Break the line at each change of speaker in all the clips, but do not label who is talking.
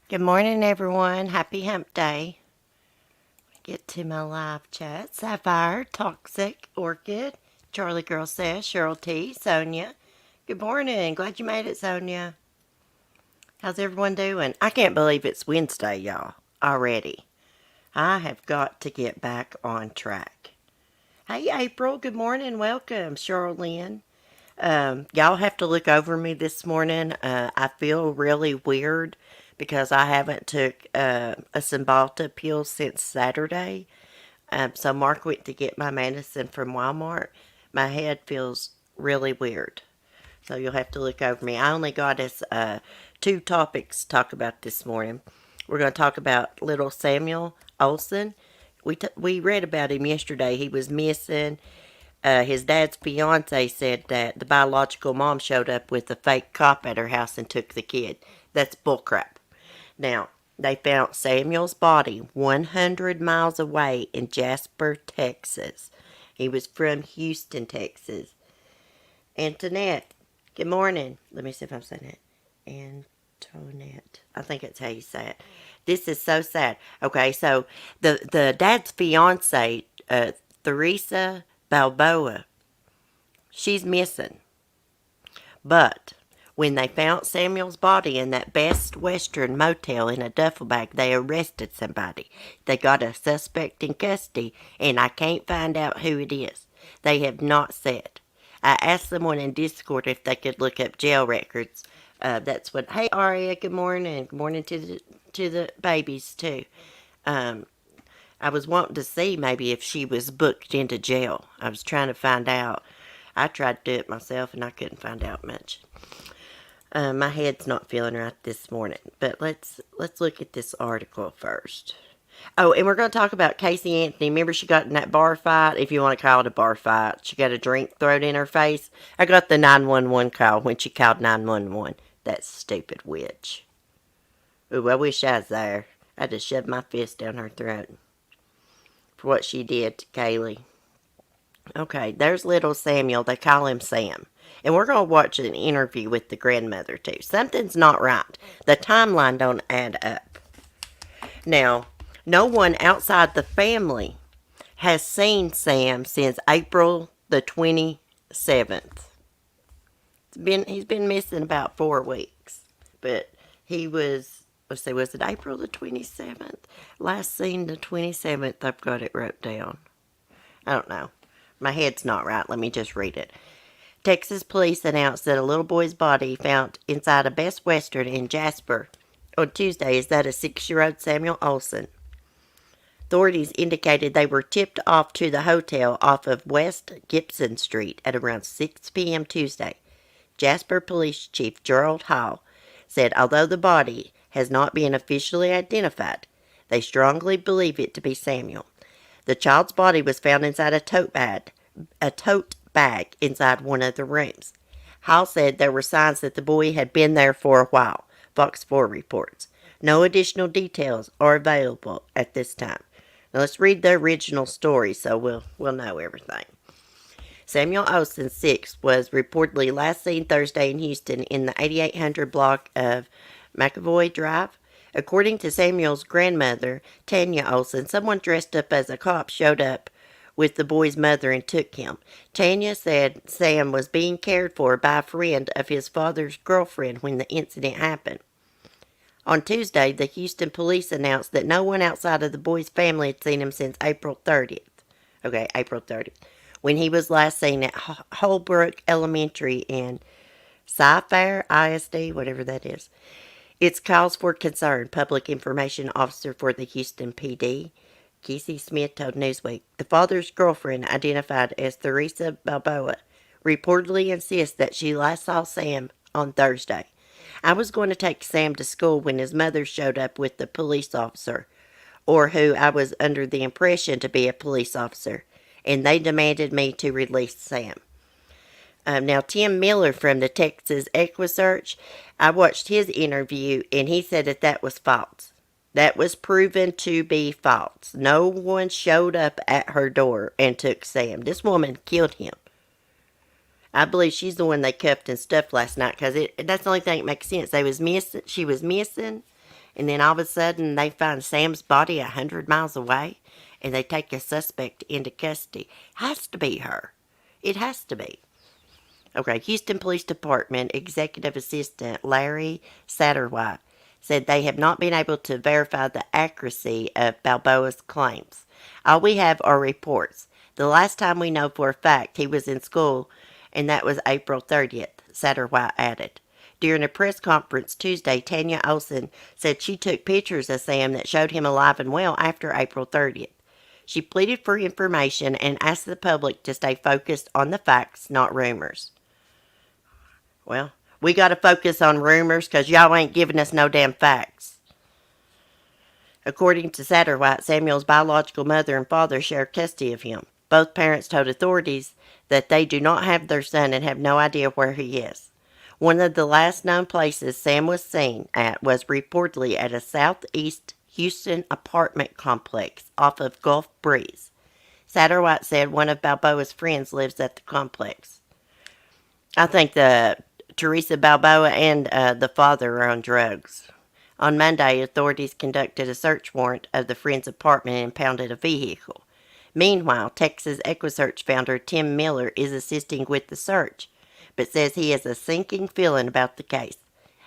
Good morning, everyone. Happy Hump Day. Get to my live chat. Sapphire, Toxic, Orchid, Charlie Girl Says, Cheryl T, Sonia. Good morning. Glad you made it, Sonia. How's everyone doing? I can't believe it's Wednesday, y'all, already. I have got to get back on track. Hey, April. Good morning. Welcome, Cheryl Lynn. Y'all have to look over me this morning. I feel really weird because I haven't took a Cymbalta pill since Saturday. So Mark went to get my medicine from Walmart. My head feels really weird. So you'll have to look over me. I only got us two topics to talk about this morning. We're going to talk about little Samuel Olson. We read about him yesterday. He was missing. His dad's fiance said that the biological mom showed up with a fake cop at her house and took the kid. That's bullcrap. Now, they found Samuel's body 100 miles away in Jasper, Texas. He was from Houston, Texas. Antoinette, good morning. Let me see if I'm saying it. Antoinette. I think that's how you say it. This is so sad. Okay, so the dad's fiance, Theresa Balboa, she's missing. But when they found Samuel's body in that Best Western motel in a duffel bag, they arrested somebody. They got a suspect in custody, and I can't find out who it is. They have not said. I asked someone in Discord if they could look up jail records. That's what. Hey, Aria. Good morning. Good morning to the babies too. I was wanting to see maybe if she was booked into jail. I was trying to find out. I tried to do it myself and I couldn't find out much. My head's not feeling right this morning, but let's look at this article first. Oh, and we're going to talk about Casey Anthony. Remember she got in that bar fight? If you want to call it a bar fight. She got a drink thrown in her face. I got the 911 call when she called 911. That stupid witch. Ooh, I wish I was there. I just shoved my fist down her throat for what she did to Kaylee. Okay, there's little Samuel. They call him Sam. And we're going to watch an interview with the grandmother, too. Something's not right. The timeline don't add up. Now, no one outside the family has seen Sam since April the 27th. He's been missing about 4 weeks. But he was, let's see, was it April the 27th? Last seen the 27th. I've got it wrote down. I don't know. My head's not right. Let me just read it. Texas police announced that a little boy's body found inside a Best Western in Jasper on Tuesday is that of 6-year-old Samuel Olson. Authorities indicated they were tipped off to the hotel off of West Gibson Street at around 6 p.m. Tuesday. Jasper Police Chief Gerald Hall said although the body has not been officially identified, they strongly believe it to be Samuel. The child's body was found inside a tote bag inside one of the rooms. Hall said there were signs that the boy had been there for a while, Fox 4 reports. No additional details are available at this time. Now let's read the original story so we'll know everything. Samuel Olson, 6, was reportedly last seen Thursday in Houston in the 8800 block of McAvoy Drive. According to Samuel's grandmother, Tanya Olson, someone dressed up as a cop showed up with the boy's mother and took him. Tanya said Sam was being cared for by a friend of his father's girlfriend when the incident happened. On Tuesday, the Houston police announced that no one outside of the boy's family had seen him since April 30th. Okay, April 30th. When he was last seen at Holbrook Elementary in Sci-Fair ISD, whatever that is. It's cause for concern. Public Information Officer for the Houston PD, Kesey Smith, told Newsweek. The father's girlfriend, identified as Theresa Balboa, reportedly insists that she last saw Sam on Thursday. I was going to take Sam to school when his mother showed up with the police officer, or who I was under the impression to be a police officer, and they demanded me to release Sam. Now, Tim Miller from the Texas EquiSearch, I watched his interview, and he said that that was false. That was proven to be false. No one showed up at her door and took Sam. This woman killed him. I believe she's the one they cuffed and stuffed last night, because that's the only thing that makes sense. She was missing, and then all of a sudden they find Sam's body 100 miles away, and they take a suspect into custody. Has to be her. It has to be. Okay, Houston Police Department Executive Assistant Larry Satterwhite said they have not been able to verify the accuracy of Balboa's claims. All we have are reports. The last time we know for a fact he was in school, and that was April 30th, Satterwhite added. During a press conference Tuesday, Tanya Olson said she took pictures of Sam that showed him alive and well after April 30th. She pleaded for information and asked the public to stay focused on the facts, not rumors. Well, we got to focus on rumors because y'all ain't giving us no damn facts. According to Satterwhite, Samuel's biological mother and father share custody of him. Both parents told authorities that they do not have their son and have no idea where he is. One of the last known places Sam was seen at was reportedly at a southeast Houston apartment complex off of Gulf Breeze. Satterwhite said one of Balboa's friends lives at the complex. I think Teresa Balboa and the father are on drugs. On Monday, authorities conducted a search warrant of the friend's apartment and impounded a vehicle. Meanwhile, Texas EquiSearch founder Tim Miller is assisting with the search, but says he has a sinking feeling about the case.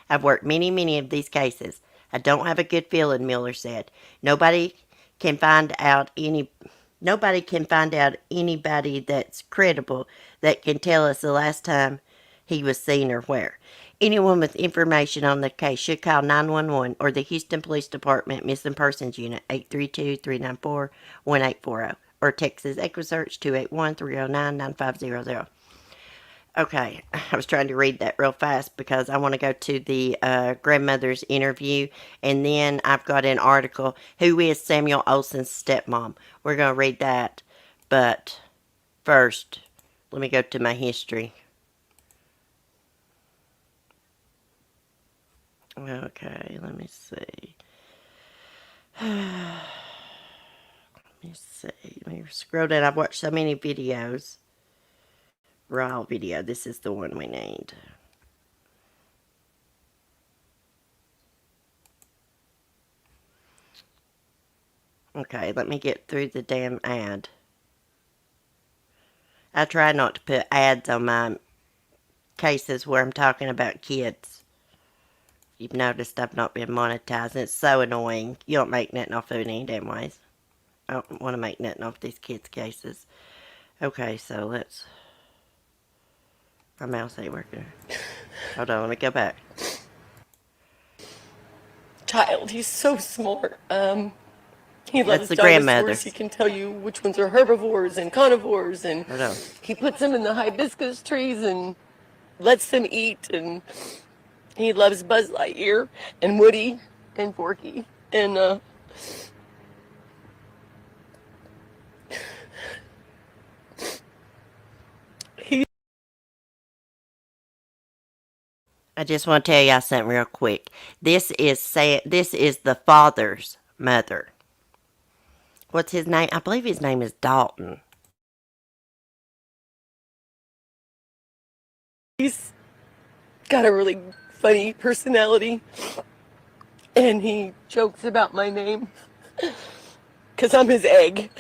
I've worked many of these cases. I don't have a good feeling, Miller said. Nobody can find out anybody that's credible that can tell us the last time he was seen or where. Anyone with information on the case should call 911 or the Houston Police Department Missing Persons Unit 832-394-1840 or Texas EquiSearch 281-309-9500. Okay, I was trying to read that real fast because I want to go to the grandmother's interview, and then I've got an article, Who is Samuel Olson's Stepmom? We're going to read that, but first, let me go to my history. Okay, let me see. Let me see. Let me scroll down. I've watched so many videos. Raw video. This is the one we need. Okay, let me get through the damn ad. I try not to put ads on my cases where I'm talking about kids. You've noticed I've not been monetizing. It's so annoying. You don't make nothing off of it any damn ways. I don't want to make nothing off these kids' cases. Okay, so let's... My mouse ain't working. Hold on, let me go back.
Child, he's so smart. He loves
the grandmother.
dinosaurs. He can tell you which ones are herbivores and carnivores, and
Hold on.
he puts them in the hibiscus trees and lets them eat, and he loves Buzz Lightyear and Woody and Forky and
I just want to tell y'all something real quick. This is the father's mother. What's his name? I believe his name is Dalton.
he's got a really funny personality, and he jokes about my name because I'm his egg.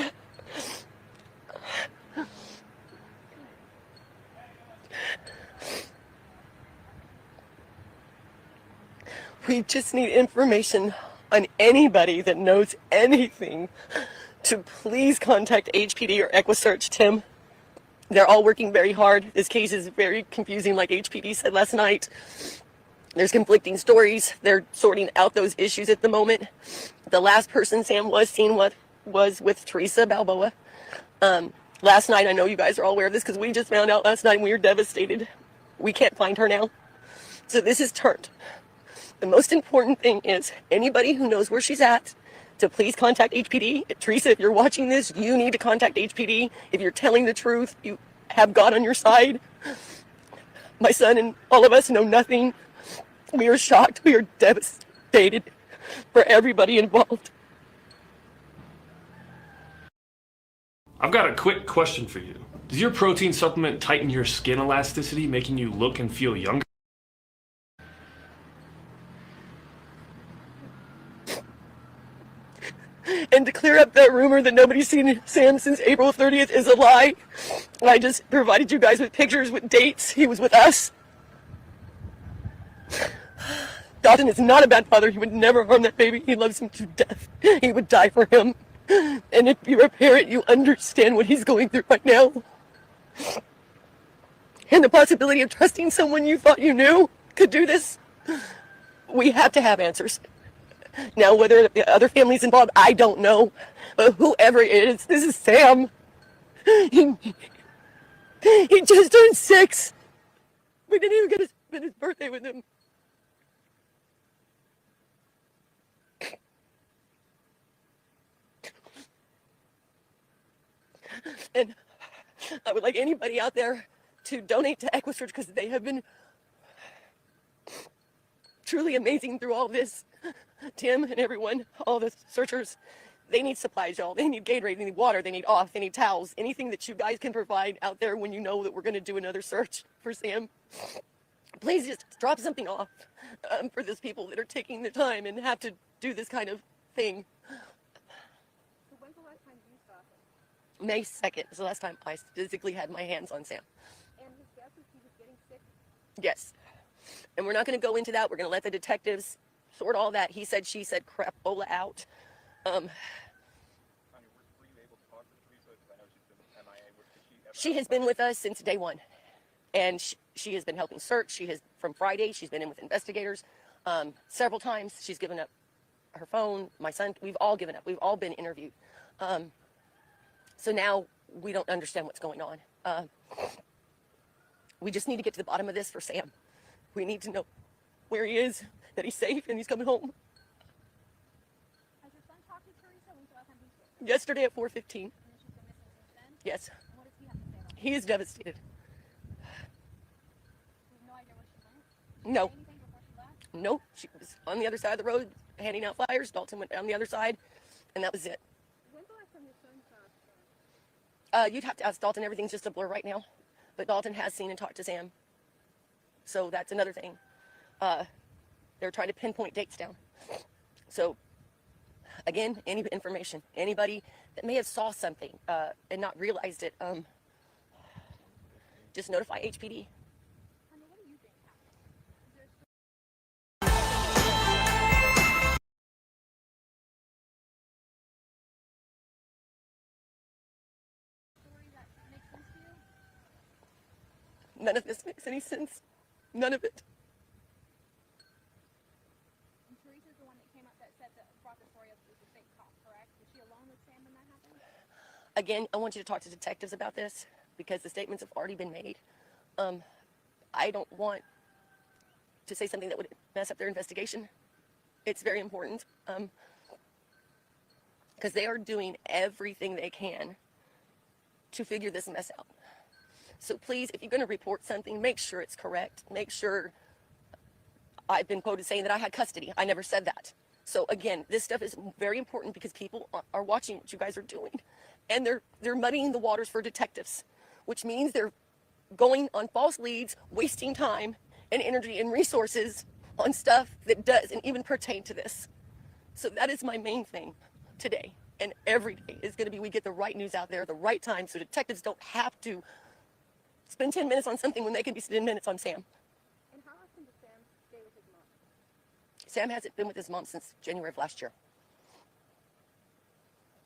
We just need information on anybody that knows anything to please contact HPD or EquiSearch, Tim. They're all working very hard. This case is very confusing, like HPD said last night. There's conflicting stories. They're sorting out those issues at the moment. The last person Sam was seen was with Teresa Balboa. Last night, I know you guys are all aware of this because we just found out last night and we were devastated. We can't find her now. So this is turned. The most important thing is anybody who knows where she's at to please contact HPD. Teresa, if you're watching this, you need to contact HPD. If you're telling the truth, you have God on your side. My son and all of us know nothing. We are shocked. We are devastated for everybody involved.
I've got a quick question for you. Does your protein supplement tighten your skin elasticity, making you look and feel younger?
And to clear up that rumor that nobody's seen Sam since April 30th is a lie. I just provided you guys with pictures with dates. He was with us. Dalton is not a bad father. He would never harm that baby. He loves him to death. He would die for him. And if you're a parent, you understand what he's going through right now. And the possibility of trusting someone you thought you knew could do this. We have to have answers. Now, whether the other family's involved, I don't know. But whoever it is, this is Sam. He just turned 6. We didn't even get spend his birthday with him. And I would like anybody out there to donate to Equisearch because they have been truly amazing through all this. Tim and everyone, all the searchers, they need supplies, y'all. They need Gatorade, they need water, they need off, they need towels. Anything that you guys can provide out there when you know that we're going to do another search for Sam. Please just drop something off for those people that are taking the time and have to do this kind of thing.
So when's the last time you saw him?
May 2nd is the last time I physically had my hands on Sam.
And his guess is he was getting sick?
Yes. And we're not going to go into that. We're going to let the detectives sort all that. He said, she said, crapola out.
Were you able to talk to Teresa? Because I know she's been MIA.
She has been with us since day one. And she has been helping search. From Friday, she's been in with investigators several times. She's given up her phone. My son, we've all given up. We've all been interviewed. So now we don't understand what's going on. We just need to get to the bottom of this for Sam. We need to know where he is, that he's safe, and he's coming home.
Has your son talked to Teresa? When's the last time he spoke?
Yesterday at 4:15.
And then she's been missing since then?
Yes.
And what does he have to say about it?
He is devastated.
You have no idea where she went?
No.
Anything before she left?
Nope. She was on the other side of the road handing out flyers. Dalton went down the other side, and that was it.
When's the last time your son saw Sam?
You'd have to ask Dalton. Everything's just a blur right now. But Dalton has seen and talked to Sam. So that's another thing. They're trying to pinpoint dates down. So, again, any information, anybody that may have saw something and not realized it, just notify HPD.
Honey, what do you think happened? Is there a story that makes sense to you?
None of this makes any sense. None of it.
And Teresa's the one that came up that said that brought the story up was the fake cop, correct? Was she alone with Sam when that happened?
Again, I want you to talk to detectives about this because the statements have already been made. I don't want to say something that would mess up their investigation. It's very important because they are doing everything they can to figure this mess out. So please, if you're going to report something, make sure it's correct. Make sure. I've been quoted saying that I had custody. I never said that. So again, this stuff is very important because people are watching what you guys are doing. And they're muddying the waters for detectives, which means they're going on false leads, wasting time and energy and resources on stuff that doesn't even pertain to this. So that is my main thing today. And every day is going to be we get the right news out there at the right time so detectives don't have to spend 10 minutes on something when they can be 10 minutes on Sam.
And how often does Sam stay with his mom?
Sam hasn't been with his mom since January of last year.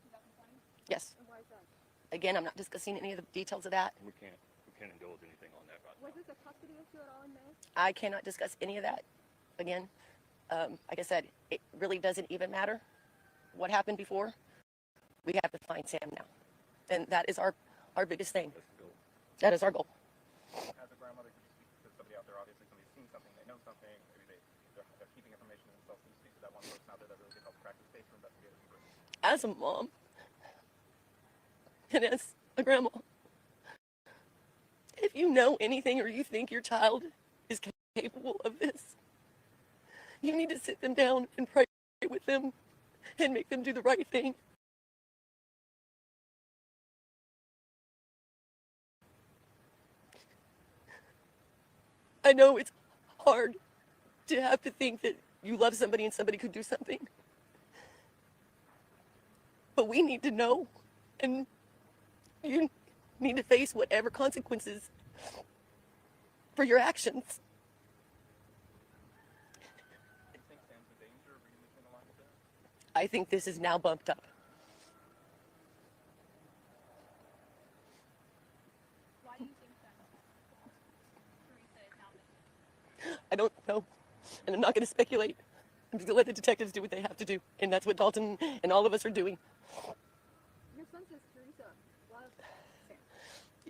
2020?
Yes.
And why is that?
Again, I'm not discussing any of the details of that.
We can't indulge anything on that right
Was
now.
this a custody issue at all in May?
I cannot discuss any of that. Again, like I said, it really doesn't even matter what happened before. We have to find Sam now. And that is our biggest thing.
That's the goal.
That is our goal.
As a grandmother, could you speak to somebody out there? Obviously, somebody's seen something, they know something, maybe they're keeping information to themselves. Can you speak to that one person out there that really could help crack this case for investigators?
As a mom and as a grandma, if you know anything or you think your child is capable of this, you need to sit them down and pray with them and make them do the right thing. I know it's hard to have to think that you love somebody and somebody could do something. But we need to know, and you need to face whatever consequences for your actions.
Do you think Sam's in danger of being between the lines there?
I think this is now bumped up.
Why do you think that Teresa is now missing?
I don't know, and I'm not going to speculate. I'm just going to let the detectives do what they have to do, and that's what Dalton and all of us are doing.
Your son says Teresa loves Sam.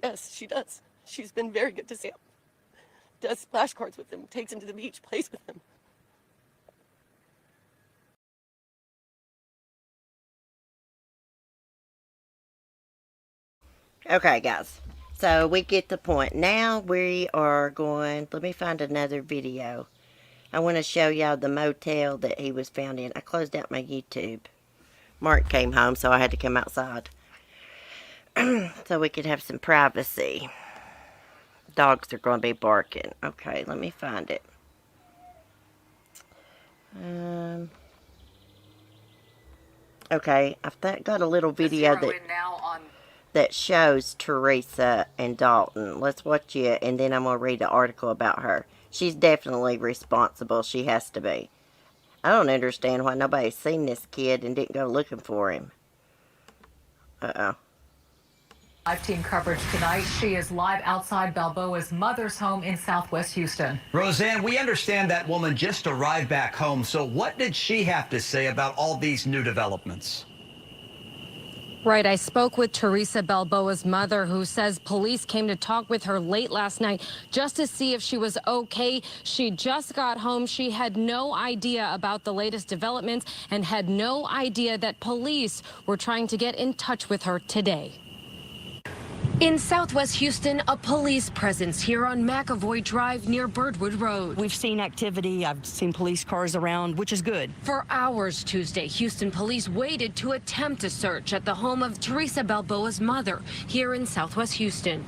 Yes, she does. She's been very good to Sam. Does flashcards with him, takes him to the beach, plays with him.
Okay, guys. So we get the point. Now we are going, let me find another video. I want to show y'all the motel that he was found in. I closed out my YouTube. Mark came home, so I had to come outside. So we could have some privacy. Dogs are going to be barking. Okay, let me find it. Okay, I've got a little video that shows Teresa and Dalton. Let's watch it, and then I'm going to read an article about her. She's definitely responsible. She has to be. I don't understand why nobody's seen this kid and didn't go looking for him. Uh-oh.
Live team coverage tonight. She is live outside Balboa's mother's home in Southwest Houston.
Roseanne, we understand that woman just arrived back home. So what did she have to say about all these new developments?
Right. I spoke with Teresa Balboa's mother, who says police came to talk with her late last night just to see if she was okay. She just got home. She had no idea about the latest developments and had no idea that police were trying to get in touch with her today. In Southwest Houston, a police presence here on McAvoy Drive near Birdwood Road.
We've seen activity. I've seen police cars around, which is good.
For hours Tuesday, Houston police waited to attempt a search at the home of Teresa Balboa's mother here in Southwest Houston.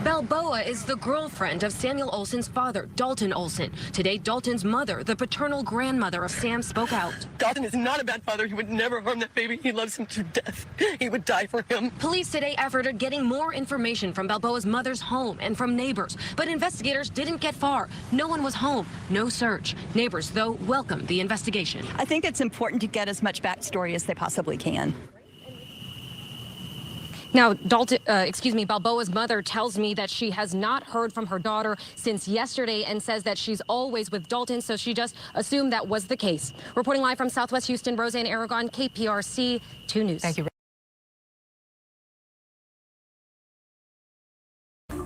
Balboa is the girlfriend of Samuel Olson's father, Dalton Olson. Today, Dalton's mother, the paternal grandmother of Sam, spoke out.
Dalton is not a bad father. He would never harm that baby. He loves him to death. He would die for him.
Police today efforted getting more information from Balboa's mother's home and from neighbors, but investigators didn't get far. No one was home. No search. Neighbors, though, welcomed the investigation.
I think it's important to get as much backstory as they possibly can.
Now, Balboa's mother tells me that she has not heard from her daughter since yesterday and says that she's always with Dalton, so she just assumed that was the case. Reporting live from Southwest Houston, Roseanne Aragon, KPRC 2 News.
Thank you.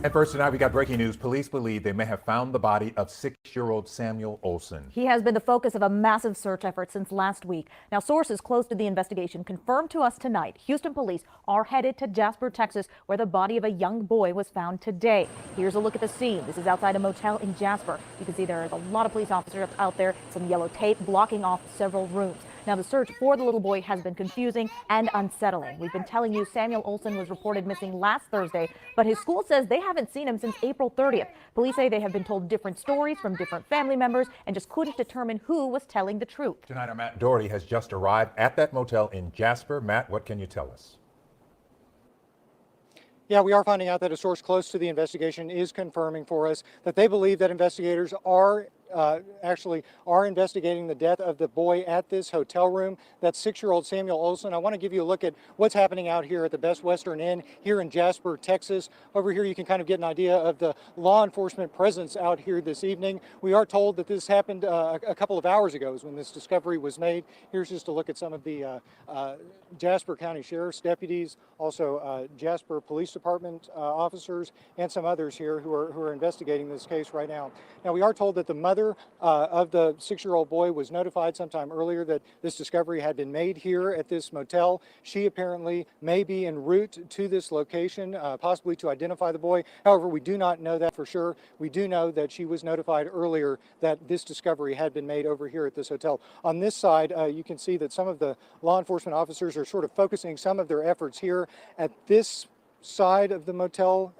At first tonight, we got breaking news. Police believe they may have found the body of 6-year-old Samuel Olson.
He has been the focus of a massive search effort since last week. Now, sources close to the investigation confirmed to us tonight Houston police are headed to Jasper, Texas, where the body of a young boy was found today. Here's a look at the scene. This is outside a motel in Jasper. You can see there is a lot of police officers out there, some yellow tape blocking off several rooms. Now, the search for the little boy has been confusing and unsettling. We've been telling you Samuel Olson was reported missing last Thursday, but his school says they haven't seen him since April 30th. Police say they have been told different stories from different family members and just couldn't determine who was telling the truth.
Tonight, our Matt Doherty has just arrived at that motel in Jasper. Matt, what can you tell us?
Yeah, we are finding out that a source close to the investigation is confirming for us that they believe that investigators are
actually are investigating the death of the boy at this hotel room. That's 6-year-old Samuel Olson. I want to give you a look at what's happening out here at the Best Western Inn here in Jasper, Texas. Over here you can kind of get an idea of the law enforcement presence out here this evening. We are told that this happened a couple of hours ago is when this discovery was made. Here's just a look at some of the Jasper County Sheriff's deputies, also Jasper Police Department officers, and some others here who are investigating this case right now. Now, we are told that the mother of the 6-year-old boy was notified sometime earlier that this discovery had been made here at this motel. She apparently may be en route to this location, possibly to identify the boy. However, we do not know that for sure. We do know that she was notified earlier that this discovery had been made over here at this hotel. On this side, you can see that some of the law enforcement officers are sort of focusing some of their efforts here at this side of the motel.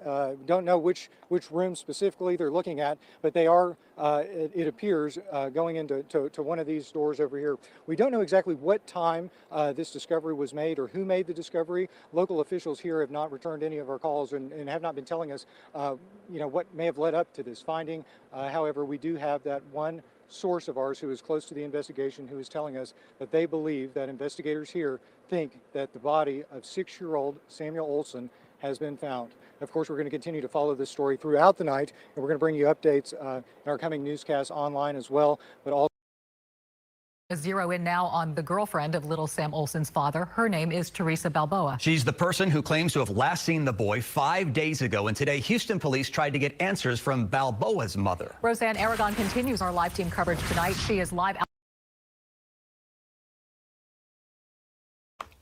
Don't know which room specifically they're looking at, but they are, it appears, going into one of these doors over here. We don't know exactly what time this discovery was made or who made the discovery. Local officials here have not returned any of our calls and have not been telling us, what may have led up to this finding. However, we do have that one source of ours who is close to the investigation who is telling us that they believe that investigators here think that the body of 6-year-old Samuel Olson has been found. Of course, we're going to continue to follow this story throughout the night, and we're going to bring you updates in our coming newscasts online as well, but also
Zero in now on the girlfriend of little Sam Olson's father. Her name is Teresa Balboa.
She's the person who claims to have last seen the boy 5 days ago, and today Houston police tried to get answers from Balboa's mother.
Roseanne Aragon continues our live team coverage tonight. She is live.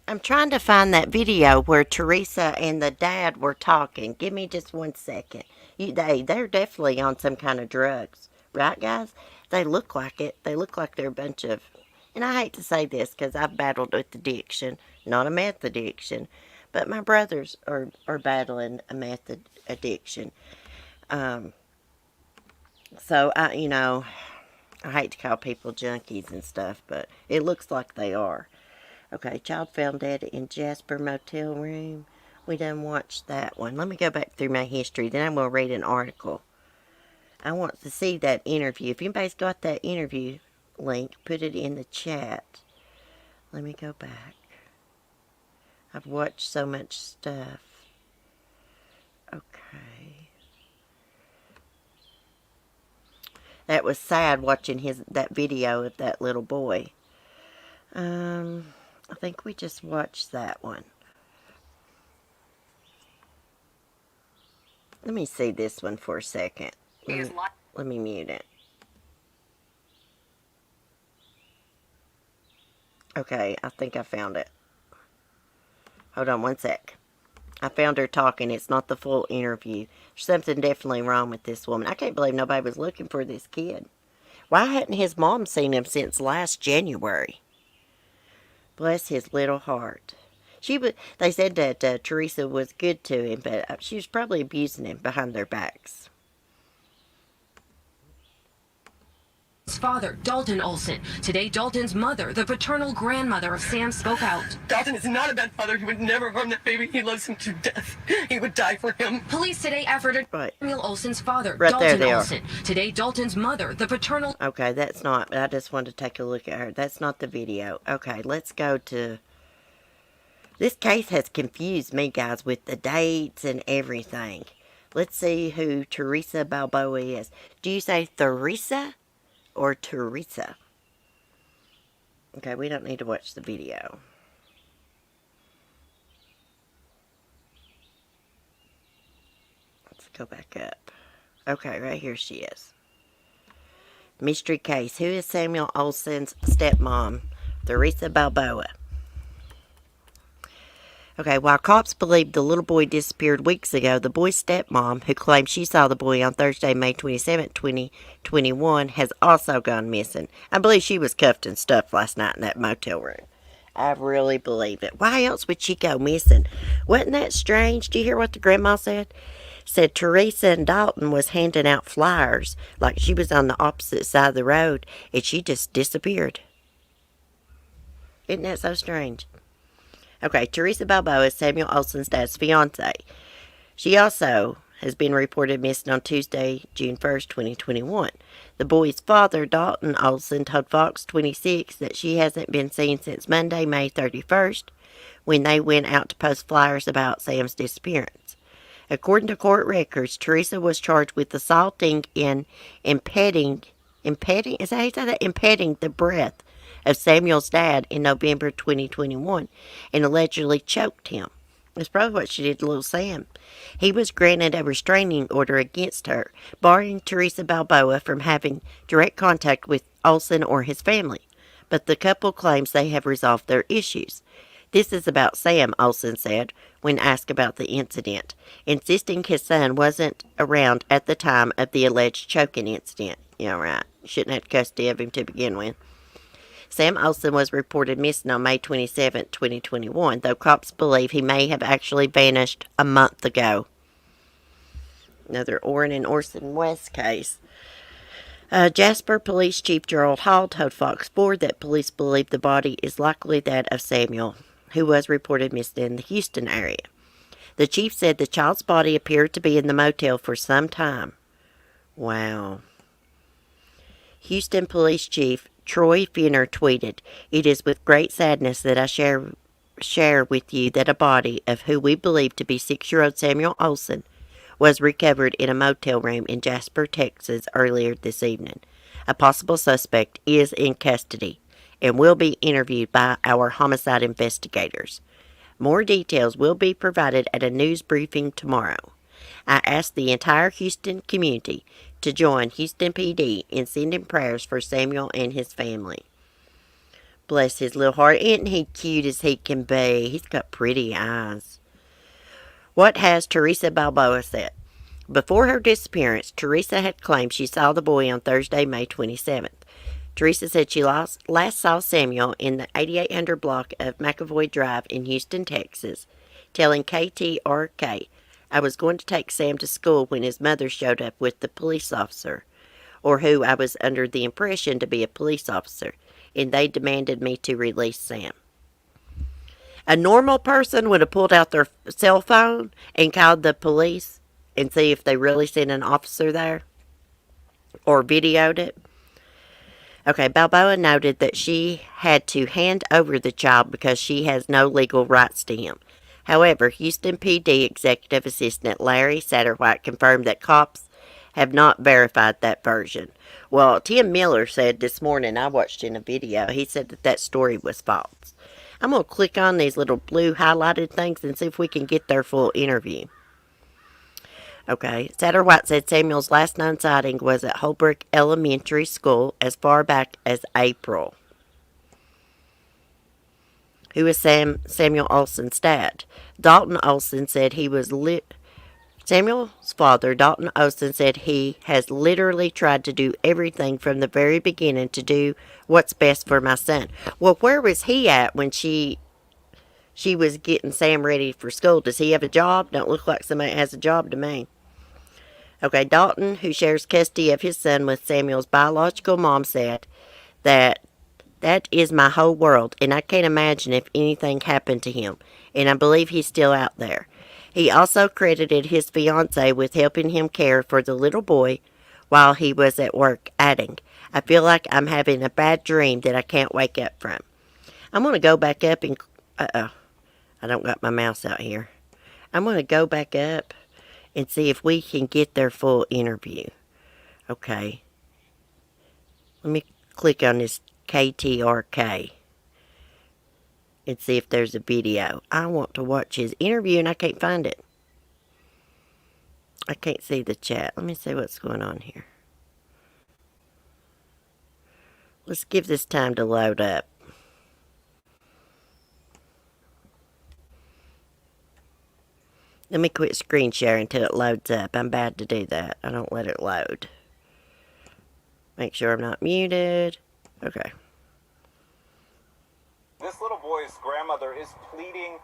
I'm trying to find that video where Teresa and the dad were talking. Give me just 1 second. They're definitely on some kind of drugs. Right, guys? They look like it. They look like they're a bunch of... And I hate to say this because I've battled with addiction. Not a meth addiction. But my brothers are battling a meth addiction. So, I hate to call people junkies and stuff, but it looks like they are. Okay, child found dead in Jasper motel room. We done watched that one. Let me go back through my history. Then I'm going to read an article. I want to see that interview. If anybody's got that interview link, put it in the chat. Let me go back. I've watched so much stuff. Okay. That was sad watching that video of that little boy. I think we just watched that one. Let me see this one for a second. Let me mute it. Okay, I think I found it. Hold on 1 sec. I found her talking. It's not the full interview. There's something definitely wrong with this woman. I can't believe nobody was looking for this kid. Why hadn't his mom seen him since last January? Bless his little heart. They said that Teresa was good to him, but she was probably abusing him behind their backs.
His father, Dalton Olson. Today, Dalton's mother, the paternal grandmother of Sam, spoke out.
Dalton is not a bad father. He would never harm that baby. He loves him to death. He would die for him.
Police today after Samuel Olson's father,
Right
Dalton
there they
Olson. Today, Dalton's mother, the paternal...
Okay, that's not... I just wanted to take a look at her. That's not the video. Okay, let's go to... This case has confused me, guys, with the dates and everything. Let's see who Teresa Balboa is. Do you say Teresa or Teresa? Okay, we don't need to watch the video. Let's go back up. Okay, right here she is. Mystery case. Who is Samuel Olson's stepmom? Teresa Balboa. Okay, while cops believe the little boy disappeared weeks ago, the boy's stepmom, who claimed she saw the boy on Thursday, May 27, 2021, has also gone missing. I believe she was cuffed and stuffed last night in that motel room. I really believe it. Why else would she go missing? Wasn't that strange? Do you hear what the grandma said? Said Teresa and Dalton was handing out flyers like she was on the opposite side of the road, and she just disappeared. Isn't that so strange? Okay, Teresa Balboa is Samuel Olson's dad's fiance. She also has been reported missing on Tuesday, June 1st, 2021. The boy's father, Dalton Olson, told Fox 26 that she hasn't been seen since Monday, May 31st, when they went out to post flyers about Sam's disappearance. According to court records, Teresa was charged with assaulting and impeding, is that how you say that? Impeding the breath of Samuel's dad in November 2021 and allegedly choked him. That's probably what she did to little Sam. He was granted a restraining order against her, barring Teresa Balboa from having direct contact with Olson or his family. But the couple claims they have resolved their issues. This is about Sam, Olson said when asked about the incident, insisting his son wasn't around at the time of the alleged choking incident. Yeah, right. Shouldn't have custody of him to begin with. Sam Olson was reported missing on May 27, 2021, though cops believe he may have actually vanished a month ago. Another Orrin and Orson West case. Jasper Police Chief Gerald Hall told Fox 4 that police believe the body is likely that of Samuel, who was reported missing in the Houston area. The chief said the child's body appeared to be in the motel for some time. Wow. Houston Police Chief Troy Finner tweeted, "It is with great sadness that I share with you that a body of who we believe to be 6-year-old Samuel Olson was recovered in a motel room in Jasper, Texas earlier this evening. A possible suspect is in custody and will be interviewed by our homicide investigators. More details will be provided at a news briefing tomorrow. I ask the entire Houston community to join Houston PD in sending prayers for Samuel and his family." Bless his little heart. Isn't he cute as he can be? He's got pretty eyes. What has Teresa Balboa said? Before her disappearance, Teresa had claimed she saw the boy on Thursday, May 27th. Teresa said she last saw Samuel in the 8800 block of McAvoy Drive in Houston, Texas, telling KTRK, "I was going to take Sam to school when his mother showed up with the police officer, or who I was under the impression to be a police officer, and they demanded me to release Sam." A normal person would have pulled out their cell phone and called the police and see if they really sent an officer there or videoed it. Okay, Balboa noted that she had to hand over the child because she has no legal rights to him. However, Houston PD Executive Assistant Larry Satterwhite confirmed that cops have not verified that version. Well, Tim Miller said this morning, I watched in a video, he said that that story was false. I'm going to click on these little blue highlighted things and see if we can get their full interview. Okay, Satterwhite said Samuel's last known sighting was at Holbrook Elementary School as far back as April. Who is Samuel Olson's dad? Dalton Olson said he was Samuel's father, Dalton Olson, said he has literally tried to do everything from the very beginning to do what's best for my son. Well, where was he at when she was getting Sam ready for school? Does he have a job? Don't look like somebody that has a job to me. Okay, Dalton, who shares custody of his son with Samuel's biological mom, said that is my whole world, and I can't imagine if anything happened to him, and I believe he's still out there. He also credited his fiancée with helping him care for the little boy while he was at work, adding, "I feel like I'm having a bad dream that I can't wake up from." I'm going to go back up and... I don't got my mouse out here. I'm going to go back up and see if we can get their full interview. Okay. Let me click on this KTRK and see if there's a video. I want to watch his interview and I can't find it. I can't see the chat. Let me see what's going on here. Let's give this time to load up. Let me quit screen share until it loads up. I'm bad to do that. I don't let it load. Make sure I'm not muted. Okay.
This little boy's grandmother is pleading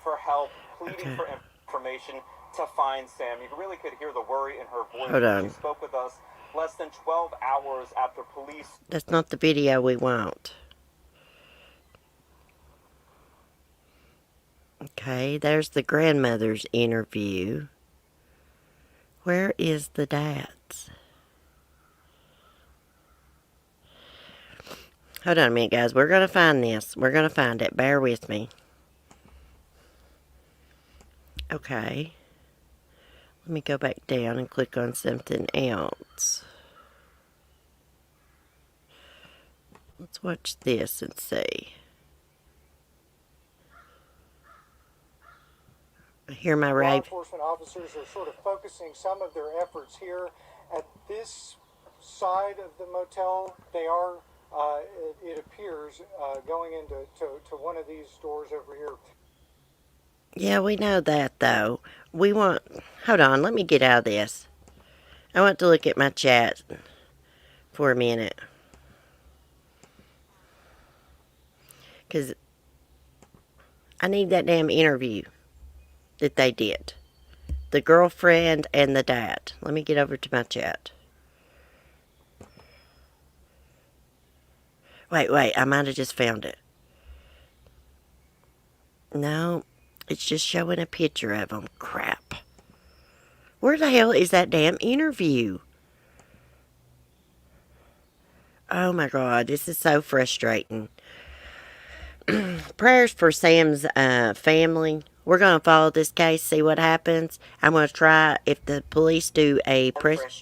for help, pleading for information to find Sam. You really could hear the worry in her voice.
Hold on.
She spoke with us less than 12 hours after police...
That's not the video we want. Okay, there's the grandmother's interview. Where is the dads? Hold on a minute, guys. We're going to find this. We're going to find it. Bear with me. Okay. Let me go back down and click on something else. Let's watch this and see. Hear my
Law
rave.
enforcement officers are sort of focusing some of their efforts here at this side of the motel. They are, it appears, going into one of these doors over here.
Yeah, we know that, though. We want... Hold on, let me get out of this. I want to look at my chat for a minute. Because I need that damn interview that they did. The girlfriend and the dad. Let me get over to my chat. Wait, I might have just found it. No, it's just showing a picture of them. Crap. Where the hell is that damn interview? Oh my God, this is so frustrating. Prayers for Sam's family. We're going to follow this case, see what happens. I'm going to try, if the police do a press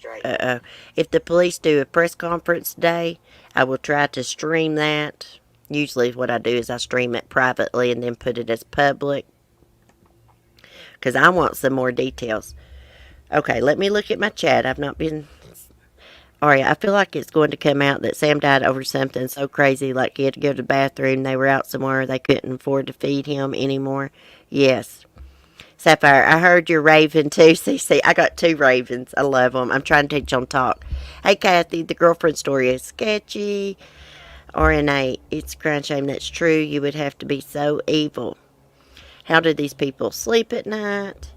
conference today, I will try to stream that. Usually what I do is I stream it privately and then put it as public, because I want some more details. Okay, let me look at my chat. I've not been... Alright, I feel like it's going to come out that Sam died over something so crazy, like he had to go to the bathroom, they were out somewhere, they couldn't afford to feed him anymore. Yes. Sapphire, I heard your raven too, CC. I got 2 ravens. I love them. I'm trying to teach them talk. Hey, Kathy, the girlfriend story is sketchy. RNA, it's a crying shame that's true. You would have to be so evil. How do these people sleep at night?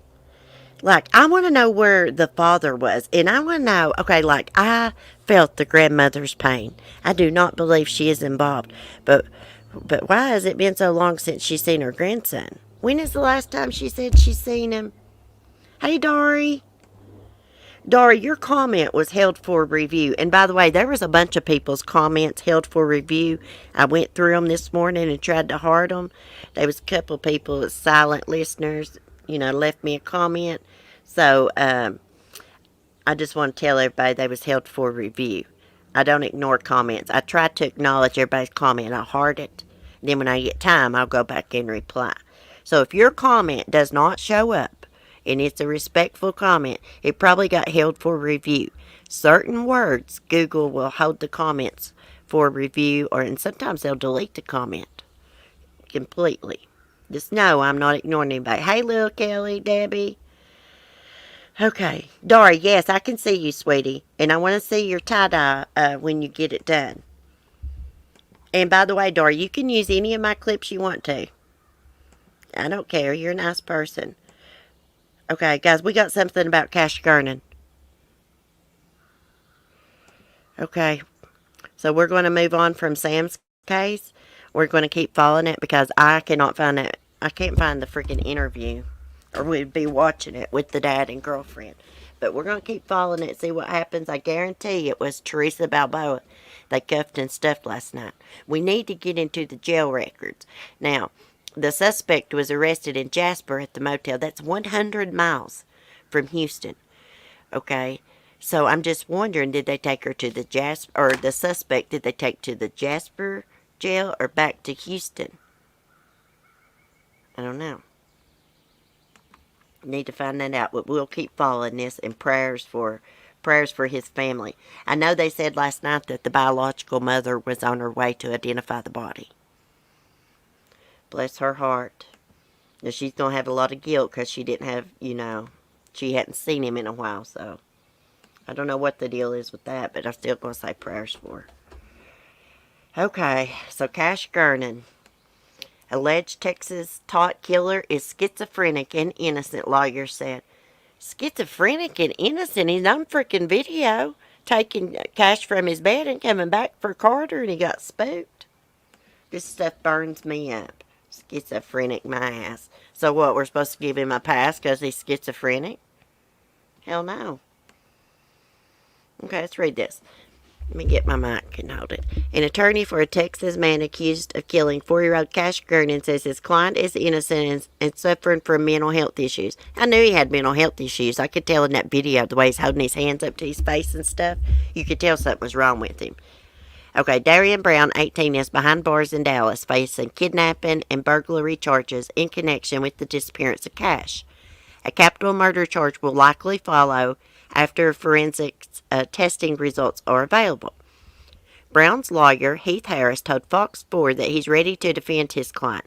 Like, I want to know where the father was. And I want to know, okay, like, I felt the grandmother's pain. I do not believe she is involved. But why has it been so long since she's seen her grandson? When is the last time she said she's seen him? Hey, Dory. Dory, your comment was held for review. And by the way, there was a bunch of people's comments held for review. I went through them this morning and tried to heart them. There was a couple of people, silent listeners, left me a comment. So, I just want to tell everybody they was held for review. I don't ignore comments. I try to acknowledge everybody's comment. I heart it. Then when I get time, I'll go back and reply. So if your comment does not show up, and it's a respectful comment, it probably got held for review. Certain words, Google will hold the comments for review, and sometimes they'll delete the comment completely. Just know I'm not ignoring anybody. Hey, little Kelly, Debbie. Okay. Dory, yes, I can see you, sweetie. And I want to see your tie-dye when you get it done. And by the way, Dory, you can use any of my clips you want to. I don't care. You're a nice person. Okay, guys, we got something about Cash Gernon. Okay. So we're going to move on from Sam's case. We're going to keep following it because I cannot find it. I can't find the freaking interview. Or we'd be watching it with the dad and girlfriend. But we're going to keep following it, see what happens. I guarantee it was Teresa Balboa they cuffed and stuffed last night. We need to get into the jail records. Now, the suspect was arrested in Jasper at the motel. That's 100 miles from Houston. Okay? So I'm just wondering, did they take her to the Jasper, or the suspect, did they take to the Jasper jail or back to Houston? I don't know. Need to find that out, but we'll keep following this, and prayers for his family. I know they said last night that the biological mother was on her way to identify the body. Bless her heart. Now she's going to have a lot of guilt because she didn't have, she hadn't seen him in a while, so I don't know what the deal is with that, but I'm still going to say prayers for her. Okay, so Cash Gernon. Alleged Texas tot killer is schizophrenic and innocent, lawyer said. Schizophrenic and innocent? He's on freaking video taking cash from his bed and coming back for Carter, and he got spooked. This stuff burns me up. Schizophrenic, my ass. So what, we're supposed to give him a pass because he's schizophrenic? Hell no. Okay, let's read this. Let me get my mic and hold it. An attorney for a Texas man accused of killing 4-year-old Cash Gernon says his client is innocent and suffering from mental health issues. I knew he had mental health issues. I could tell in that video the way he's holding his hands up to his face and stuff. You could tell something was wrong with him. Okay, Darian Brown, 18, is behind bars in Dallas, facing kidnapping and burglary charges in connection with the disappearance of Cash. A capital murder charge will likely follow after forensics testing results are available. Brown's lawyer, Heath Harris, told Fox 4 that he's ready to defend his client.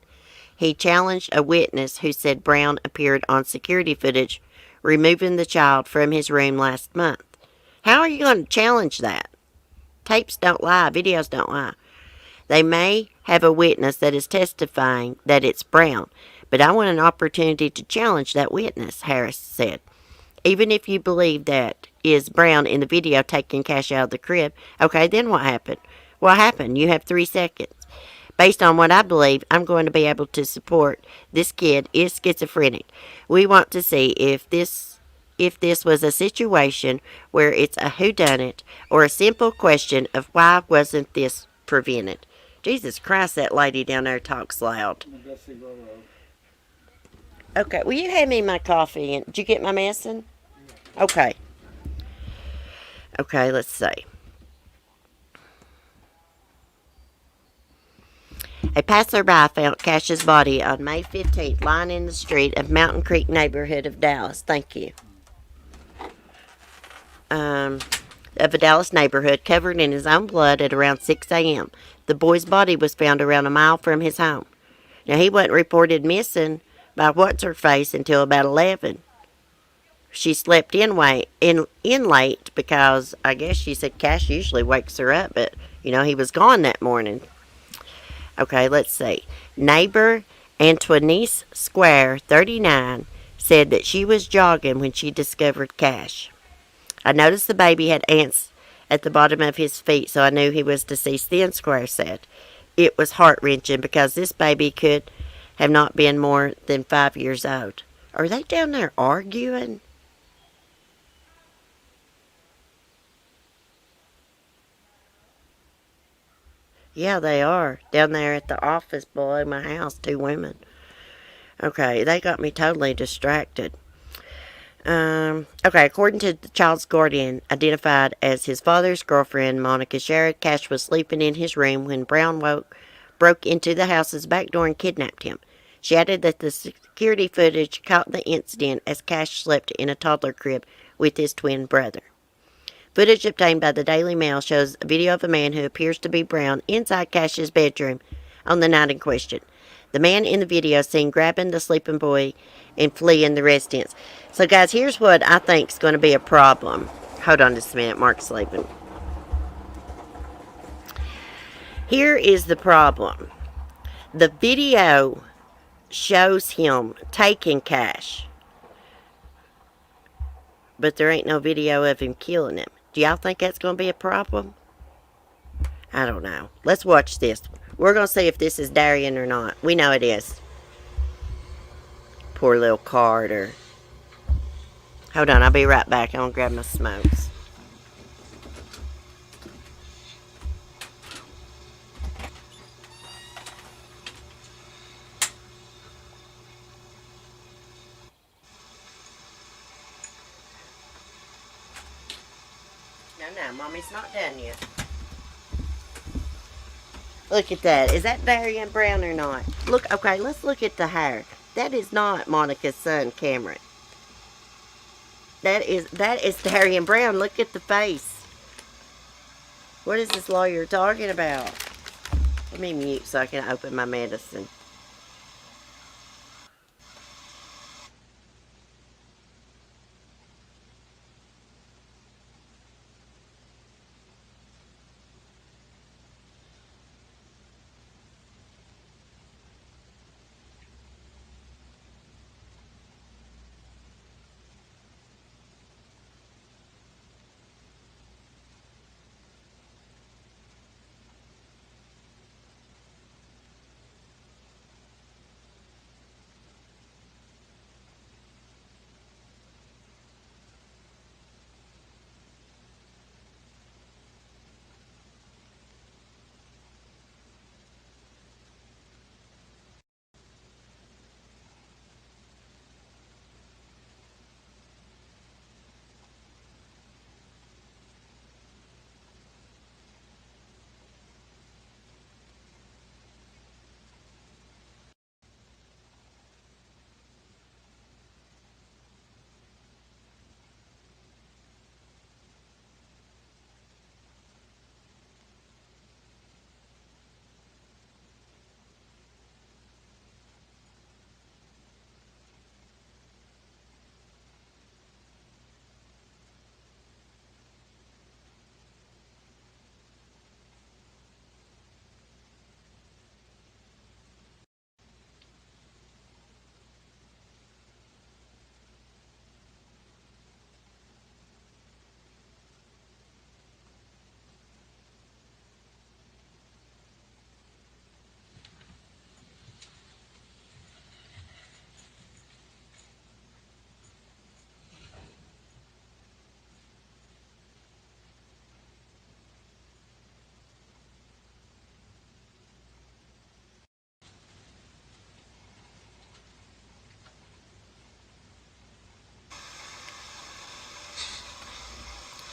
He challenged a witness who said Brown appeared on security footage removing the child from his room last month. How are you going to challenge that? Tapes don't lie, videos don't lie. They may have a witness that is testifying that it's Brown, but I want an opportunity to challenge that witness, Harris said. Even if you believe that is Brown in the video taking Cash out of the crib, okay, then what happened? What happened? You have 3 seconds. Based on what I believe, I'm going to be able to support this kid is schizophrenic. We want to see if this was a situation where it's a whodunit or a simple question of why wasn't this prevented. Jesus Christ, that lady down there talks loud. Okay, will you hand me my coffee? And did you get my medicine? Okay. Okay, let's see. A passerby found Cash's body on May 15th lying in the street of Mountain Creek neighborhood of Dallas. Thank you. Of a Dallas neighborhood covered in his own blood at around 6 a.m. The boy's body was found around a mile from his home. Now, he wasn't reported missing by What's-Her-Face until about 11. She slept in late because I guess she said Cash usually wakes her up, but, he was gone that morning. Okay, let's see. Neighbor Antoinette Square, 39, said that she was jogging when she discovered Cash. I noticed the baby had ants at the bottom of his feet, so I knew he was deceased then, Square said. It was heart-wrenching because this baby could have not been more than 5 years old. Are they down there arguing? Yeah, they are. Down there at the office below my house, 2 women. Okay, they got me totally distracted. Okay, according to the child's guardian, identified as his father's girlfriend, Monica Sherrod, Cash was sleeping in his room when Brown broke into the house's back door and kidnapped him. She added that the security footage caught the incident as Cash slept in a toddler crib with his twin brother. Footage obtained by the Daily Mail shows a video of a man who appears to be Brown inside Cash's bedroom on the night in question. The man in the video is seen grabbing the sleeping boy and fleeing the residence. So, guys, here's what I think is going to be a problem. Hold on just a minute. Mark's sleeping. Here is the problem. The video shows him taking Cash, but there ain't no video of him killing him. Do y'all think that's going to be a problem? I don't know. Let's watch this. We're going to see if this is Darian or not. We know it is. Poor little Carter. Hold on, I'll be right back. I'm going to grab my smokes. No, Mommy's not done yet. Look at that. Is that Darian Brown or not? Look, okay, let's look at the hair. That is not Monica's son, Cameron. That is Darian Brown. Look at the face. What is this lawyer talking about? Let me mute so I can open my medicine.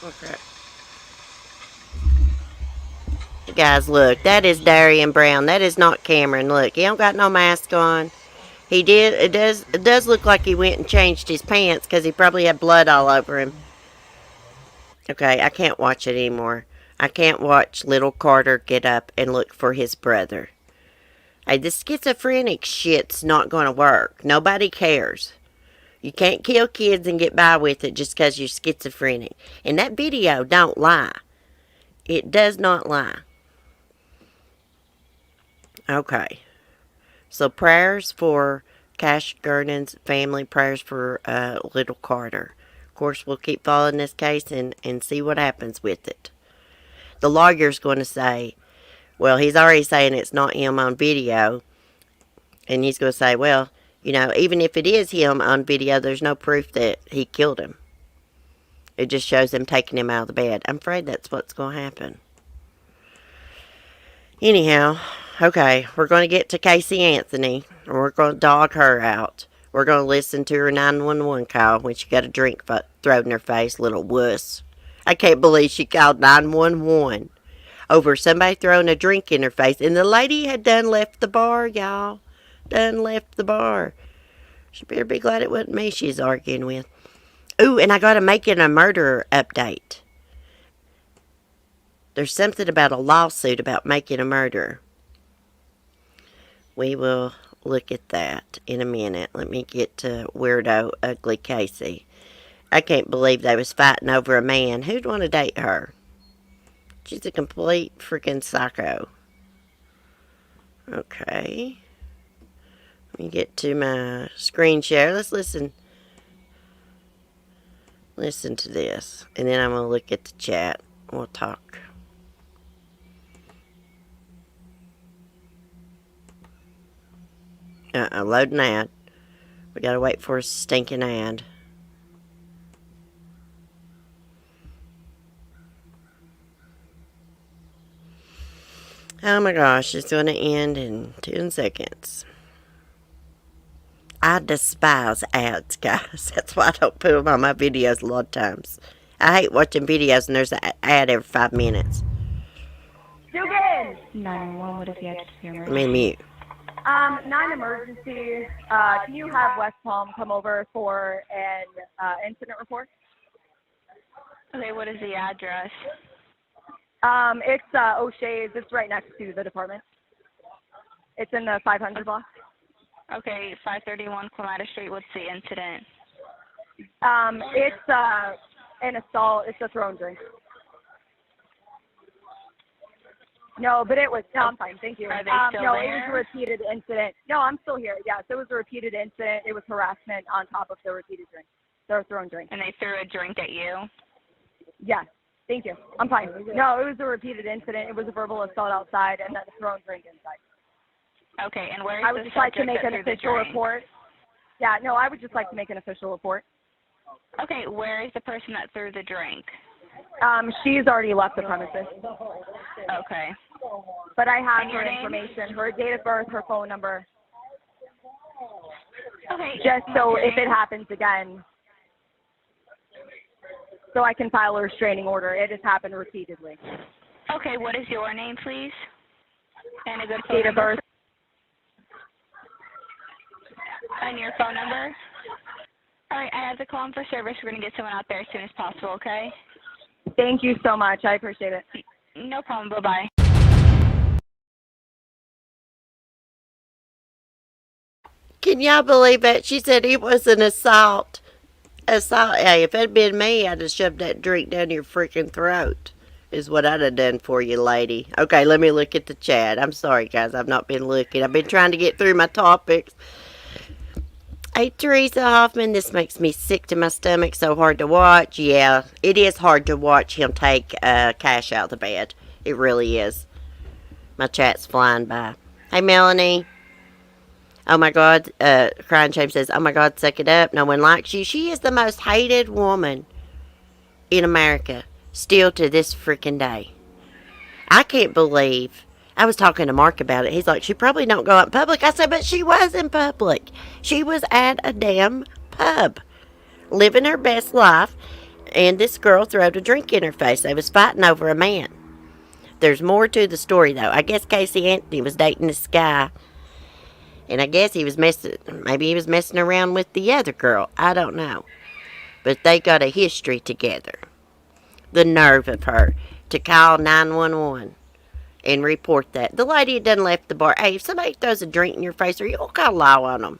Okay. Guys, look, that is Darian Brown. That is not Cameron. Look, he don't got no mask on. He did. It does look like he went and changed his pants because he probably had blood all over him. Okay, I can't watch it anymore. I can't watch little Carter get up and look for his brother. Hey, this schizophrenic shit's not going to work. Nobody cares. You can't kill kids and get by with it just because you're schizophrenic. And that video don't lie. It does not lie. Okay. So prayers for Cash Gurdon's family. Prayers for little Carter. Of course, we'll keep following this case and see what happens with it. The lawyer's going to say, well, he's already saying it's not him on video. And he's going to say, well, you know, even if it is him on video, there's no proof that he killed him. It just shows them taking him out of the bed. I'm afraid that's what's going to happen. Anyhow, okay, we're going to get to Casey Anthony, and we're going to dog her out. We're going to listen to her 911 call when she got a drink thrown in her face, little wuss. I can't believe she called 911 over somebody throwing a drink in her face, and the lady had done left the bar, y'all. Done left the bar. She better be glad it wasn't me she's arguing with. Ooh, and I got to make it a murder update. There's something about a lawsuit about making a murder. We will look at that in a minute. Let me get to Weirdo Ugly Casey. I can't believe they was fighting over a man. Who'd want to date her? She's a complete freaking psycho. Okay. Let me get to my screen share. Let's listen. Listen to this. And then I'm going to look at the chat. We'll talk. Load an ad. We got to wait for a stinking ad. Oh my gosh, it's going to end in 10 seconds. I despise ads, guys. That's why I don't put them on my videos a lot of times. I hate watching videos and there's an ad every 5 minutes.
Dugan!
911, what is the address of your
Let
emergency?
me mute.
9 emergency. Can you have West Palm come over for an incident report?
Okay, what is the address?
It's O'Shea's. It's right next to the department. It's in the 500 block.
Okay, 531 Clematis Street. What's the incident?
It's an assault. It's a thrown drink. No, but it was. No, I'm fine. Thank you.
Are they still
no,
there?
it was a repeated incident. No, I'm still here. Yes, it was a repeated incident. It was harassment on top of the repeated drink. The thrown drink.
And they threw a drink at you?
Yes. Thank you. I'm fine. No, it was a repeated incident. It was a verbal assault outside and then a thrown drink inside.
Okay, and where is
I would
the
just like to
subject
make
that
an
threw the
official
drink?
report. Yeah, no, I would just like to make an official report.
Okay, where is the person that threw the drink?
She's already left the premises.
Okay.
But I have
And
her
your name?
information, her date of birth, her phone number,
Okay.
just so
What's your
if it
name?
happens again, so I can file a restraining order. It has happened repeatedly.
Okay, what is your name, please? And a good phone
Date of
number?
birth.
And your phone number? All right, I have to call in for service. We're going to get someone out there as soon as possible, okay?
Thank you so much. I appreciate it.
No problem. Bye-bye.
Can y'all believe that? She said it was an assault. Assault. Hey, if it had been me, I'd have shoved that drink down your freaking throat. Is what I'd have done for you, lady. Okay, let me look at the chat. I'm sorry, guys. I've not been looking. I've been trying to get through my topics. Hey, Teresa Hoffman, this makes me sick to my stomach. So hard to watch. Yeah, it is hard to watch him take Cash out of the bed. It really is. My chat's flying by. Hey, Melanie. Oh my God, Crying Shame says, oh my God, suck it up. No one likes you. She is the most hated woman in America. Still to this freaking day. I can't believe. I was talking to Mark about it. He's like, she probably don't go out in public. I said, but she was in public. She was at a damn pub. Living her best life. and this girl throwed a drink in her face. They was fighting over a man. There's more to the story, though. I guess Casey Anthony was dating this guy, and I guess maybe he was messing around with the other girl. I don't know. But they got a history together. The nerve of her to call 911 and report that. The lady had done left the bar. Hey, if somebody throws a drink in your face, are you going to call law on them?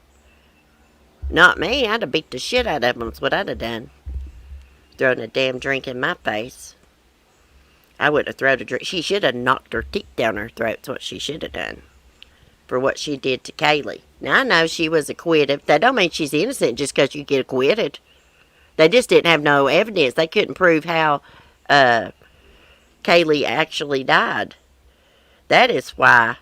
Not me. I'd have beat the shit out of them. That's what I'd have done. Throwing a damn drink in my face. I wouldn't have thrown a drink. She should have knocked her teeth down her throat. That's what she should have done. For what she did to Kaylee. Now, I know she was acquitted. That don't mean she's innocent just because you get acquitted. They just didn't have no evidence. They couldn't prove how Kaylee actually died. That is why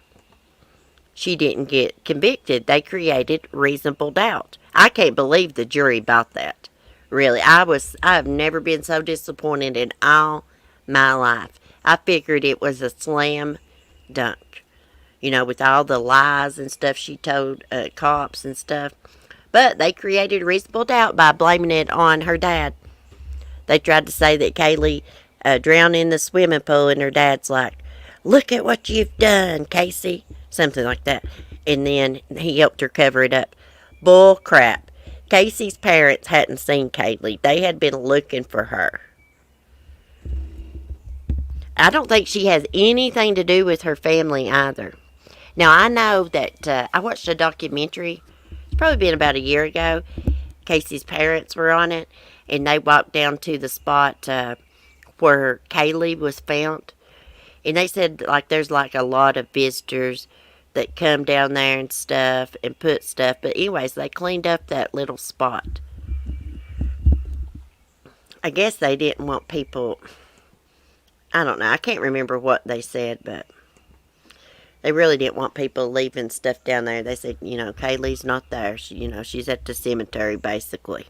she didn't get convicted. They created reasonable doubt. I can't believe the jury bought that. Really, I've never been so disappointed in all my life. I figured it was a slam dunk. You know, with all the lies and stuff she told cops and stuff. But they created reasonable doubt by blaming it on her dad. They tried to say that Kaylee drowned in the swimming pool, and her dad's like, "Look at what you've done, Casey." Something like that. And then he helped her cover it up. Bull crap. Casey's parents hadn't seen Kaylee. They had been looking for her. I don't think she has anything to do with her family either. Now, I know that I watched a documentary. It's probably been about a year ago. Casey's parents were on it, and they walked down to the spot where Kaylee was found. And they said, like, there's, like, a lot of visitors that come down there and stuff and put stuff. But anyways, they cleaned up that little spot. I guess they didn't want people... I don't know. I can't remember what they said, but they really didn't want people leaving stuff down there. They said, you know, Kaylee's not there. She's at the cemetery, basically.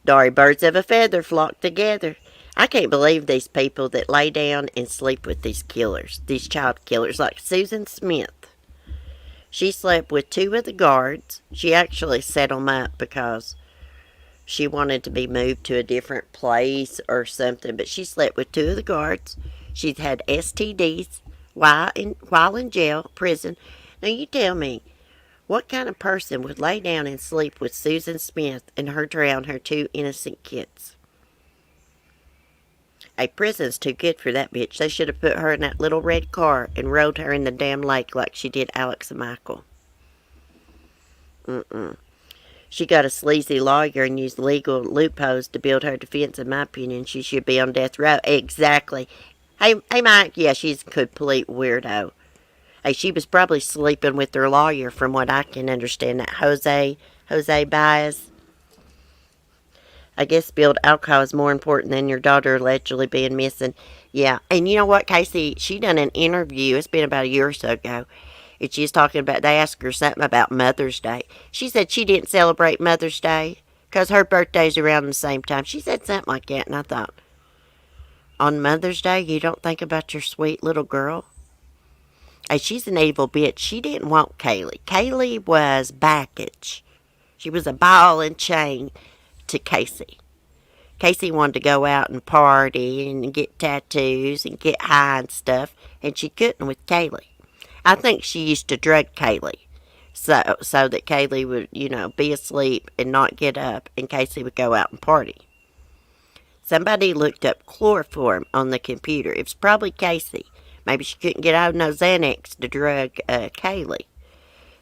Dari, birds of a feather flock together. I can't believe these people that lay down and sleep with these killers, these child killers, like Susan Smith. She slept with 2 of the guards. She actually set them up because she wanted to be moved to a different place or something, but she slept with 2 of the guards. She's had STDs while in jail, prison. Now, you tell me, what kind of person would lay down and sleep with Susan Smith and drown her 2 innocent kids? A prison's too good for that bitch. They should have put her in that little red car and rode her in the damn lake like she did Alex and Michael. She got a sleazy lawyer and used legal loopholes to build her defense. In my opinion, she should be on death row. Exactly. Hey, Mike. Yeah, she's a complete weirdo. Hey, she was probably sleeping with her lawyer, from what I can understand. That Jose Baez. I guess spilled alcohol is more important than your daughter allegedly being missing. Yeah, and you know what, Casey? She done an interview. It's been about a year or so ago. And she's talking about, they asked her something about Mother's Day. She said she didn't celebrate Mother's Day because her birthday's around the same time. She said something like that, and I thought, on Mother's Day, you don't think about your sweet little girl? Hey, she's an evil bitch. She didn't want Kaylee. Kaylee was baggage. She was a ball and chain to Casey. Casey wanted to go out and party and get tattoos and get high and stuff, and she couldn't with Kaylee. I think she used to drug Kaylee so that Kaylee would, be asleep and not get up, and Casey would go out and party. Somebody looked up chloroform on the computer. It was probably Casey. Maybe she couldn't get out of no Xanax to drug Kaylee.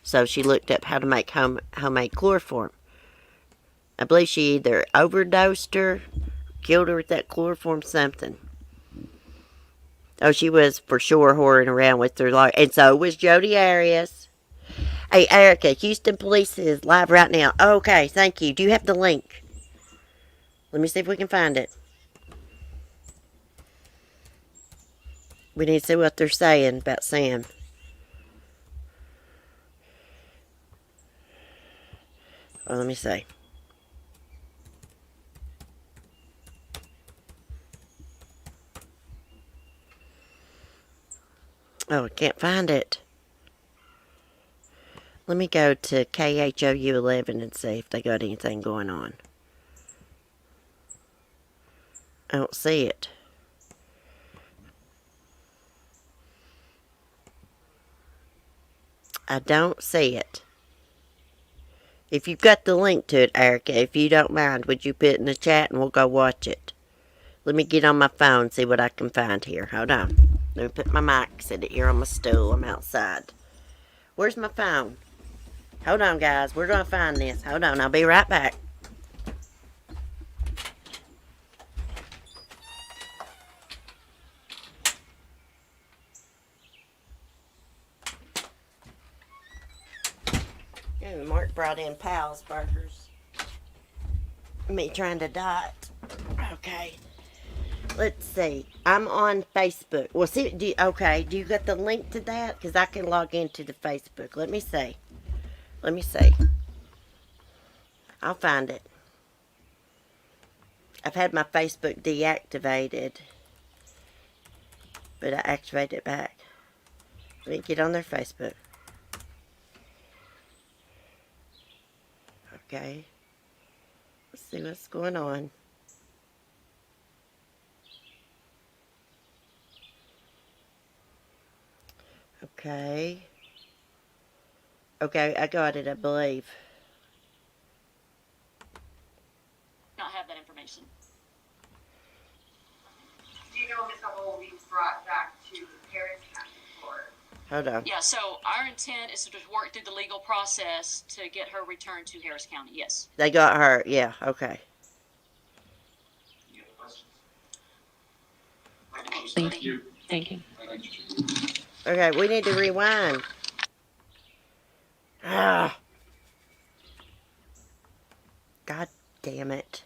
So she looked up how to make homemade chloroform. I believe she either overdosed her, killed her with that chloroform, something. Oh, she was for sure whoring around with her lawyer. And so was Jodi Arias. Hey, Erica, Houston Police is live right now. Okay, thank you. Do you have the link? Let me see if we can find it. We need to see what they're saying about Sam. Oh, let me see. Oh, I can't find it. Let me go to KHOU 11 and see if they got anything going on. I don't see it. I don't see it. If you've got the link to it, Erica, if you don't mind, would you put it in the chat and we'll go watch it? Let me get on my phone and see what I can find here. Hold on. Let me put my mic, set it here on my stool. I'm outside. Where's my phone? Hold on, guys. Where do I find this? Hold on. I'll be right back. And Mark brought in Pal's Burgers. Me trying to diet. Okay. Let's see. I'm on Facebook. Well, see, do you got the link to that? Because I can log into the Facebook. Let me see. Let me see. I'll find it. I've had my Facebook deactivated, but I activated it back. Let me get on their Facebook. Okay. Let's see what's going on. Okay. Okay, I got it, I believe.
Not have that information.
Do you know if Miss Hubble will be brought back to Harris County for?
Hold on.
Yeah, so our intent is to just work through the legal process to get her returned to Harris County. Yes.
They got her, yeah, okay.
Any other questions?
Thank you. Thank you.
Okay, we need to rewind. Ah. God damn it.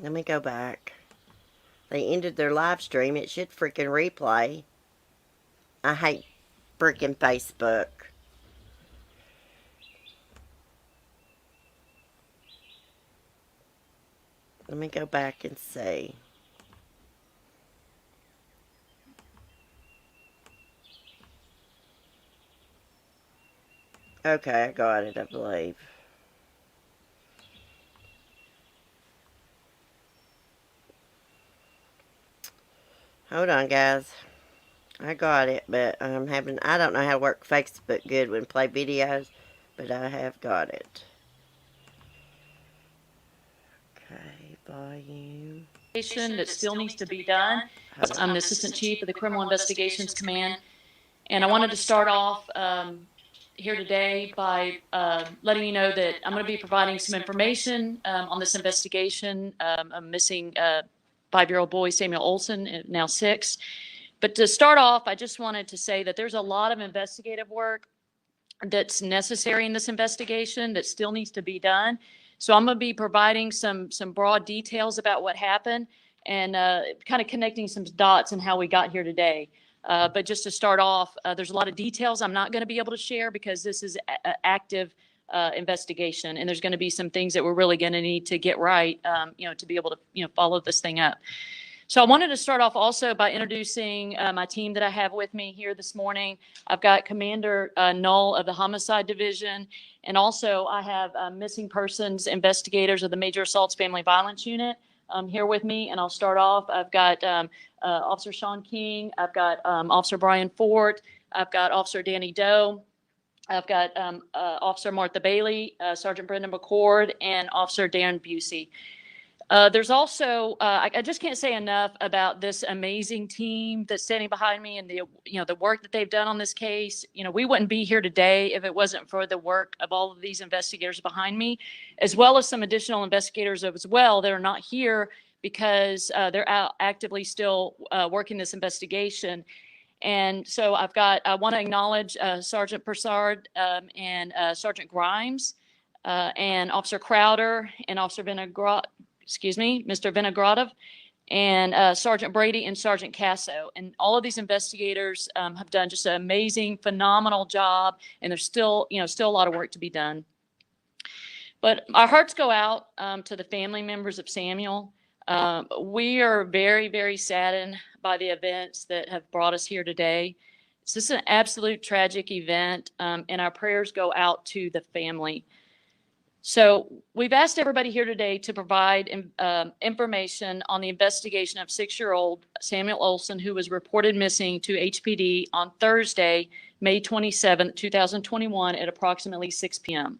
Let me go back. They ended their live stream. It should freaking replay. I hate freaking Facebook. Let me go back and see. Okay, I got it, I believe. Hold on, guys. I got it, but I don't know how to work Facebook good when play videos, but I have got it. Okay, volume.
That still needs to be done. I'm the Assistant Chief of the Criminal Investigations Command, and I wanted to start off here today by letting you know that I'm going to be providing some information on this investigation of missing 5-year-old boy Samuel Olson, now 6. But to start off, I just wanted to say that there's a lot of investigative work that's necessary in this investigation that still needs to be done. So I'm going to be providing some broad details about what happened and kind of connecting some dots and how we got here today. But just to start off, there's a lot of details I'm not going to be able to share because this is an active investigation, and there's going to be some things that we're really going to need to get right, to be able to, follow this thing up. So I wanted to start off also by introducing my team that I have with me here this morning. I've got Commander Null of the Homicide Division, and also I have missing persons investigators of the Major Assaults Family Violence Unit here with me. And I'll start off. I've got Officer Sean King. I've got Officer Brian Fort. I've got Officer Danny Doe. I've got Officer Martha Bailey, Sergeant Brendan McCord, and Officer Darren Busey. There's also, I just can't say enough about this amazing team that's standing behind me and the work that they've done on this case. We wouldn't be here today if it wasn't for the work of all of these investigators behind me, as well as some additional investigators as well that are not here because they're out actively still working this investigation. And so I want to acknowledge Sergeant Persard and Sergeant Grimes and Officer Crowder and Officer Mr. Vinogradov, and Sergeant Brady and Sergeant Casso. And all of these investigators have done just an amazing, phenomenal job, and there's still a lot of work to be done. But our hearts go out to the family members of Samuel. We are very, very saddened by the events that have brought us here today. This is an absolute tragic event, and our prayers go out to the family. So we've asked everybody here today to provide information on the investigation of 6-year-old Samuel Olson, who was reported missing to HPD on Thursday, May 27, 2021 at approximately 6 p.m.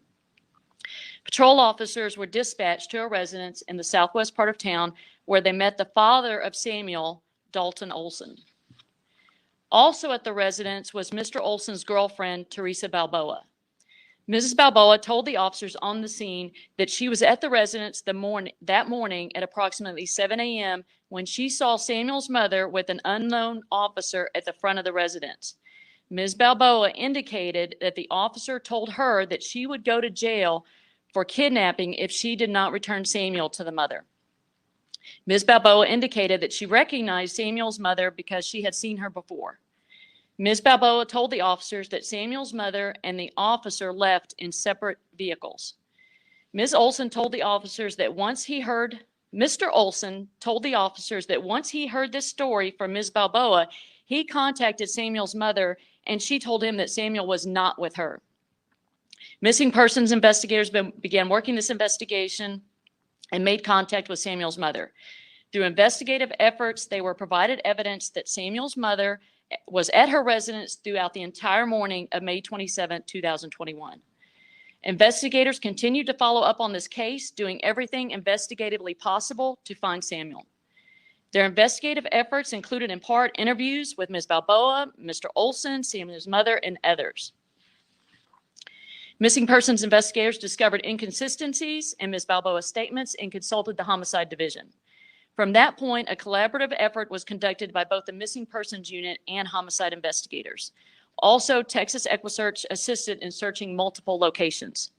Patrol officers were dispatched to a residence in the southwest part of town where they met the father of Samuel, Dalton Olson. Also at the residence was Mr. Olson's girlfriend, Teresa Balboa. Mrs. Balboa told the officers on the scene that she was at the residence that morning at approximately 7 a.m. when she saw Samuel's mother with an unknown officer at the front of the residence. Ms. Balboa indicated that the officer told her that she would go to jail for kidnapping if she did not return Samuel to the mother. Ms. Balboa indicated that she recognized Samuel's mother because she had seen her before. Ms. Balboa told the officers that Samuel's mother and the officer left in separate vehicles. Mr. Olson told the officers that once he heard this story from Ms. Balboa, he contacted Samuel's mother and she told him that Samuel was not with her. Missing persons investigators began working this investigation and made contact with Samuel's mother. Through investigative efforts, they were provided evidence that Samuel's mother was at her residence throughout the entire morning of May 27, 2021. Investigators continued to follow up on this case, doing everything investigatively possible to find Samuel. Their investigative efforts included in part interviews with Ms. Balboa, Mr. Olson, Samuel's mother, and others. Missing persons investigators discovered inconsistencies in Ms. Balboa's statements and consulted the Homicide Division. From that point, a collaborative effort was conducted by both the Missing Persons Unit and homicide investigators. Also, Texas EquiSearch assisted in searching multiple locations.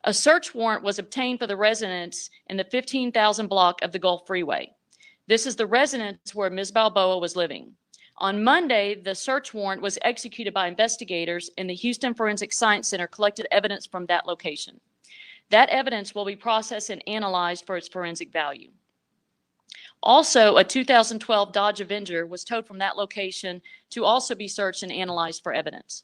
A search warrant was obtained for the residence in the 15,000 block of the Gulf Freeway. This is the residence where Ms. Balboa was living. On Monday, the search warrant was executed by investigators, and the Houston Forensic Science Center collected evidence from that location. That evidence will be processed and analyzed for its forensic value. Also, a 2012 Dodge Avenger was towed from that location to also be searched and analyzed for evidence.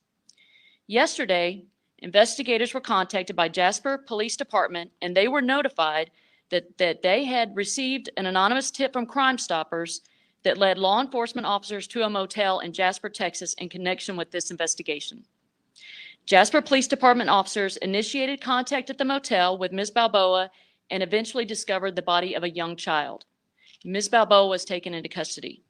Yesterday, investigators were contacted by Jasper Police Department, and they were notified that they had received an anonymous tip from Crime Stoppers that led law enforcement officers to a motel in Jasper, Texas, in connection with this investigation. Jasper Police Department officers initiated contact at the motel with Ms. Balboa and eventually discovered the body of a young child. Ms. Balboa was taken into custody.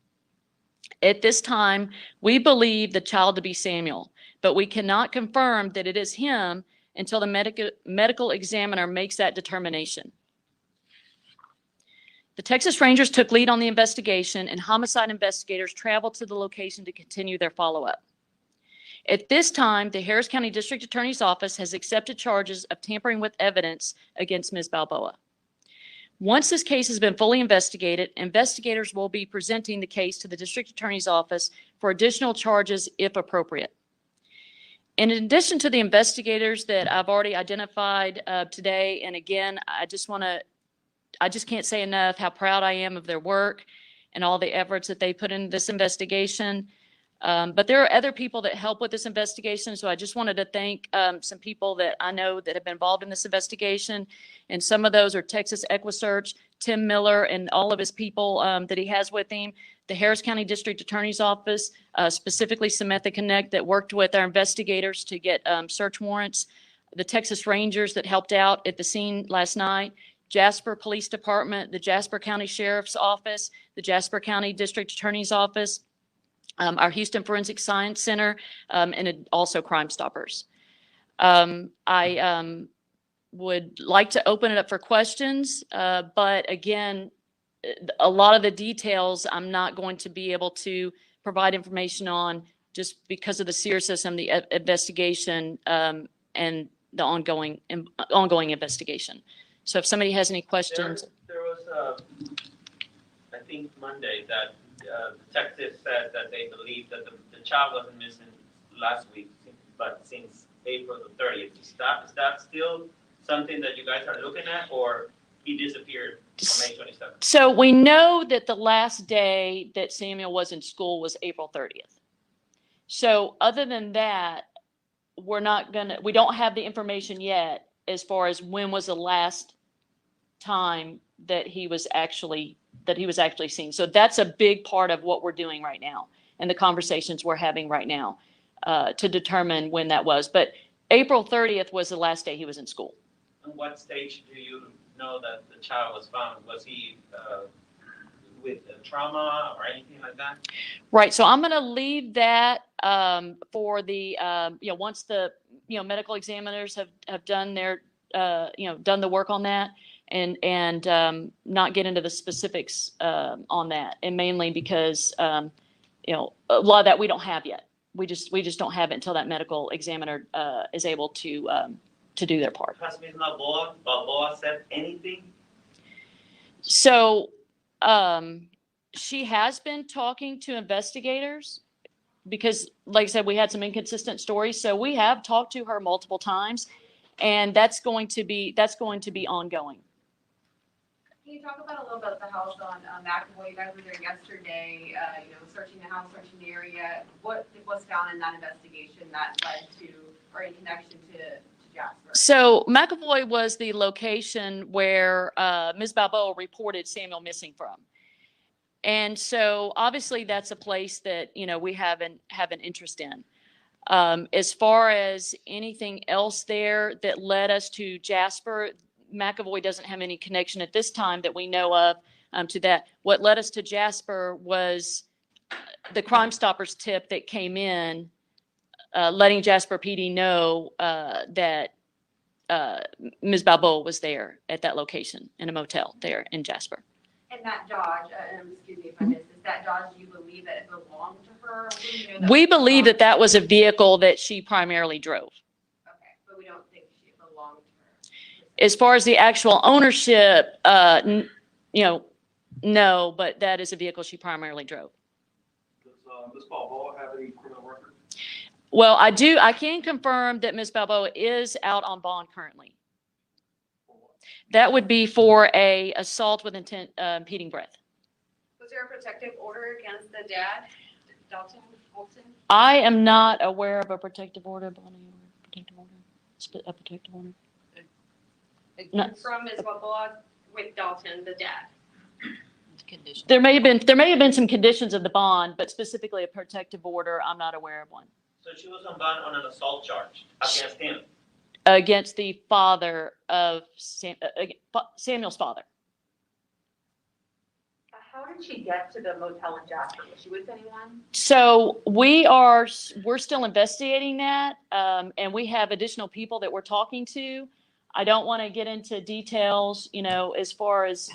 At this time, we believe the child to be Samuel, but we cannot confirm that it is him until the medical examiner makes that determination. The Texas Rangers took lead on the investigation, and homicide investigators traveled to the location to continue their follow-up. At this time, the Harris County District Attorney's Office has accepted charges of tampering with evidence against Ms. Balboa. Once this case has been fully investigated, investigators will be presenting the case to the District Attorney's Office for additional charges if appropriate. In addition to the investigators that I've already identified today, and again, I just can't say enough how proud I am of their work and all the efforts that they put in this investigation. But there are other people that help with this investigation, so I just wanted to thank some people that I know that have been involved in this investigation, and some of those are Texas EquiSearch, Tim Miller, and all of his people that he has with him, the Harris County District Attorney's Office, specifically Samantha Connect, that worked with our investigators to get search warrants, the Texas Rangers that helped out at the scene last night, Jasper Police Department, the Jasper County Sheriff's Office, the Jasper County District Attorney's Office, our Houston Forensic Science Center, and also Crime Stoppers. I would like to open it up for questions, but again, a lot of the details I'm not going to be able to provide information on just because of the seriousness of the investigation and the ongoing investigation. So if somebody has any questions.
There was, I think Monday, that detectives said that they believe that the child wasn't missing last week, but since April the 30th. Is that still something that you guys are looking at, or he disappeared on May 27th?
So we know that the last day that Samuel was in school was April 30th. So other than that, we don't have the information yet as far as when was the last time that he was actually seen. So that's a big part of what we're doing right now and the conversations we're having right now to determine when that was. But April 30th was the last day he was in school.
And what stage do you know that the child was found? Was he with trauma or anything like that?
Right. So I'm going to leave that for the, once the, medical examiners have done their, done the work on that and not get into the specifics on that. And mainly because, a lot of that we don't have yet. We just don't have it until that medical examiner is able to do their part.
Has Ms. Balboa said anything?
So, she has been talking to investigators because, like I said, we had some inconsistent stories. So we have talked to her multiple times, and that's going to be ongoing.
Can you talk about a little bit of the house on McAvoy? You guys were there yesterday, searching the house, searching the area. What was found in that investigation that led to, or in connection to Jasper?
So McAvoy was the location where Ms. Balboa reported Samuel missing from. And so obviously that's a place that, we have an interest in. As far as anything else there that led us to Jasper, McAvoy doesn't have any connection at this time that we know of to that. What led us to Jasper was the Crime Stoppers tip that came in, letting Jasper PD know that Ms. Balboa was there at that location in a motel there in Jasper.
And that Dodge, excuse me if I missed this, that Dodge, do you believe that it belonged to her?
We believe that was a vehicle that she primarily drove.
Okay, but we don't think it belonged to her.
As far as the actual ownership, no, but that is a vehicle she primarily drove.
Does Ms. Balboa have any criminal record?
Well, I can confirm that Ms. Balboa is out on bond currently. That would be for a assault with intent impeding breath.
Was there a protective order against the dad, Dalton Olson?
I am not aware of a protective order, Bonnie, or protective order, a protective order. No.
From Ms. Balboa with Dalton, the dad.
There may have been some conditions of the bond, but specifically a protective order, I'm not aware of one.
So she was on bond on an assault charge against him?
Against the father of Samuel's father.
How did she get to the motel in Jasper? Was she with anyone?
So we're still investigating that, and we have additional people that we're talking to. I don't want to get into details, as far as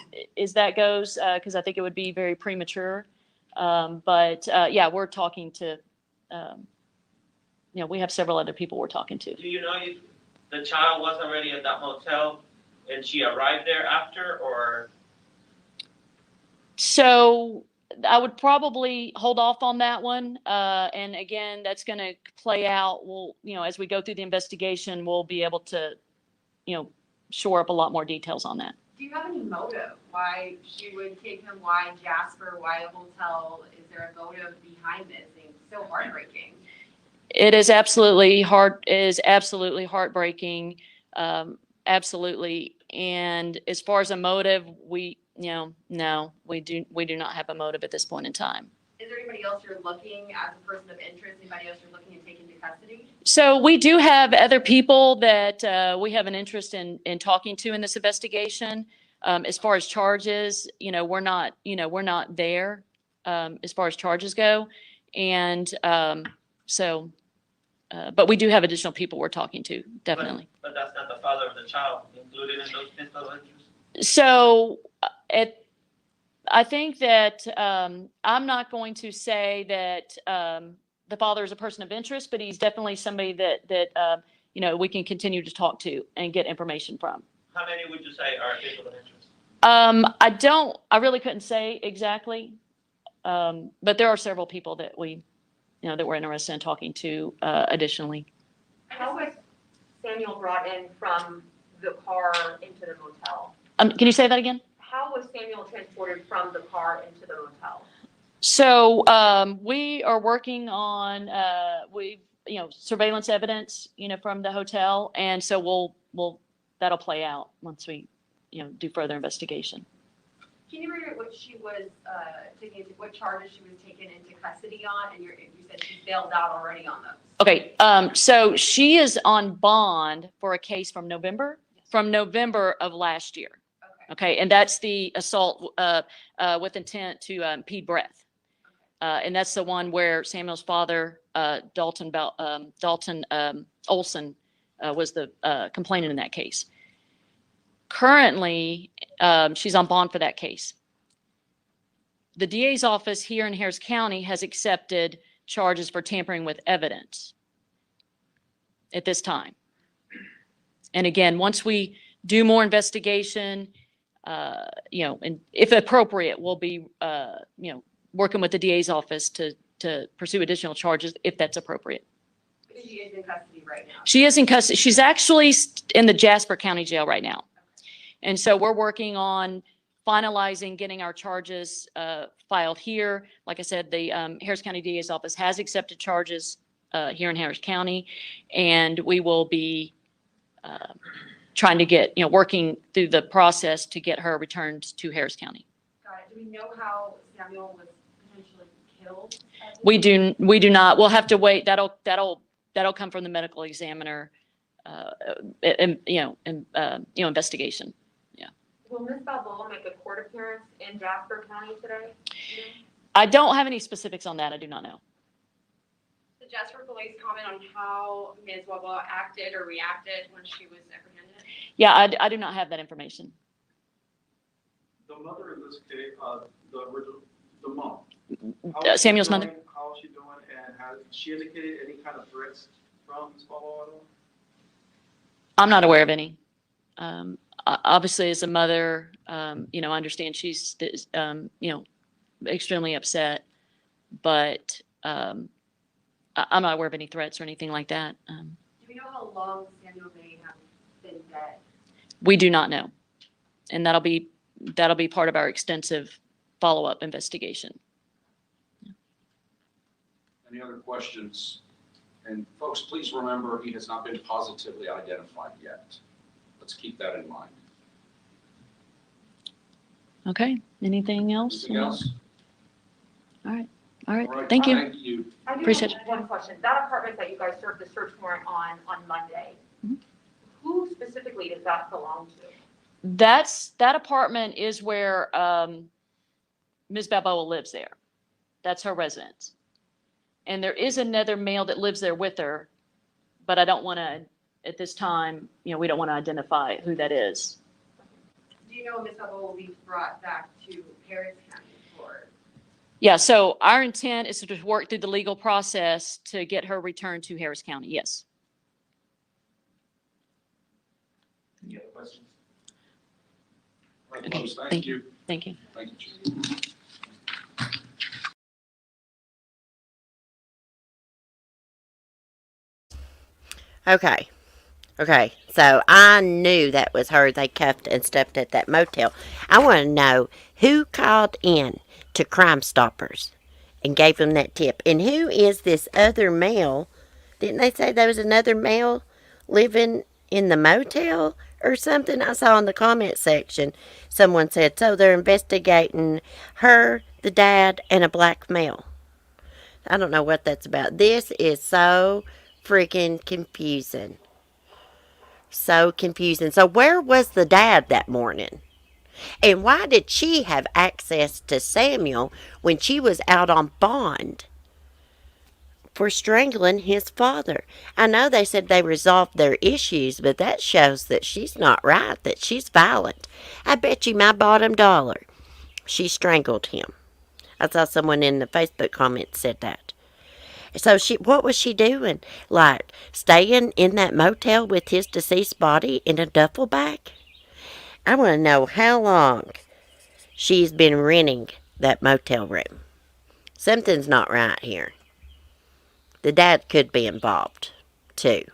that goes, because I think it would be very premature. But we're talking to, we have several other people we're talking to.
Do you know if the child was already at that motel and she arrived there after, or?
So I would probably hold off on that one. And again, that's going to play out. We'll, as we go through the investigation, we'll be able to, shore up a lot more details on that.
Do you have any motive why she would take him? Why Jasper? Why a hotel? Is there a motive behind this? It's so heartbreaking.
It is absolutely heartbreaking. Absolutely. And as far as a motive, we do not have a motive at this point in time.
Is there anybody else you're looking as a person of interest? Anybody else you're looking to take into custody?
So we do have other people that we have an interest in talking to in this investigation. As far as charges, we're not there as far as charges go. And but we do have additional people we're talking to, definitely.
But that's not the father of the child included in those physical interests?
So I think that I'm not going to say that the father is a person of interest, but he's definitely somebody that we can continue to talk to and get information from.
How many would you say are people of interest?
I really couldn't say exactly, but there are several people that that we're interested in talking to additionally.
How was Samuel brought in from the car into the motel?
Can you say that again?
How was Samuel transported from the car into the motel?
So we are working on surveillance evidence, from the hotel, and so we'll that'll play out once we, do further investigation.
Can you repeat what she was what charges she was taken into custody on? And you said she bailed out already on those.
Okay, so she is on bond for a case from November of last year. Okay, and that's the assault with intent to impede breath. And that's the one where Samuel's father, Olson, was the complainant in that case. Currently, she's on bond for that case. The DA's office here in Harris County has accepted charges for tampering with evidence at this time. And again, once we do more investigation, and if appropriate, we'll be, working with the DA's office to pursue additional charges if that's appropriate.
She is in custody right now.
She is in custody. She's actually in the Jasper County Jail right now. And so we're working on finalizing getting our charges filed here. Like I said, the Harris County DA's office has accepted charges here in Harris County, and we will be trying to get, working through the process to get her returned to Harris County.
Got it. Do we know how Samuel was potentially killed?
We do not. We'll have to wait. That'll come from the medical examiner, investigation.
Will Ms. Balboa make a court appearance in Jasper County today?
I don't have any specifics on that. I do not know.
Did Jasper police comment on how Ms. Balboa acted or reacted when she was apprehended?
Yeah, I do not have that information.
The mother in this case, the mom.
Samuel's mother?
How is she doing, and has she indicated any kind of threats from Ms. Balboa at all?
I'm not aware of any. Obviously, as a mother, I understand she's, extremely upset, but I'm not aware of any threats or anything like that.
Do we know how long Samuel may have been dead?
We do not know, and that'll be part of our extensive follow-up investigation.
Any other questions? And folks, please remember, he has not been positively identified yet. Let's keep that in mind.
Okay. Anything else?
Anything else?
All right. Thank you.
Thank you.
I do
Appreciate
have one question. That apartment that you guys served the search warrant on Monday, who specifically does that belong to?
That apartment is where Ms. Balboa lives there. That's her residence. And there is another male that lives there with her, but I don't want to, at this time, we don't want to identify who that is.
Do you know Ms. Balboa will be brought back to Harris County for?
Yeah, so our intent is to just work through the legal process to get her returned to Harris County. Yes.
Any other questions?
Okay.
Thank you.
Thank you.
Thank you, Chief.
Okay, so I knew that was her they cuffed and stuffed at that motel. I want to know who called in to Crime Stoppers and gave them that tip. And who is this other male? Didn't they say there was another male living in the motel or something? I saw in the comment section someone said, so they're investigating her, the dad, and a black male. I don't know what that's about. This is so freaking confusing. So confusing. So where was the dad that morning? And why did she have access to Samuel when she was out on bond for strangling his father? I know they said they resolved their issues, but that shows that she's not right, that she's violent. I bet you my bottom dollar she strangled him. I saw someone in the Facebook comments said that. So what was she doing? Like staying in that motel with his deceased body in a duffel bag? I want to know how long she's been renting that motel room. Something's not right here. The dad could be involved, too.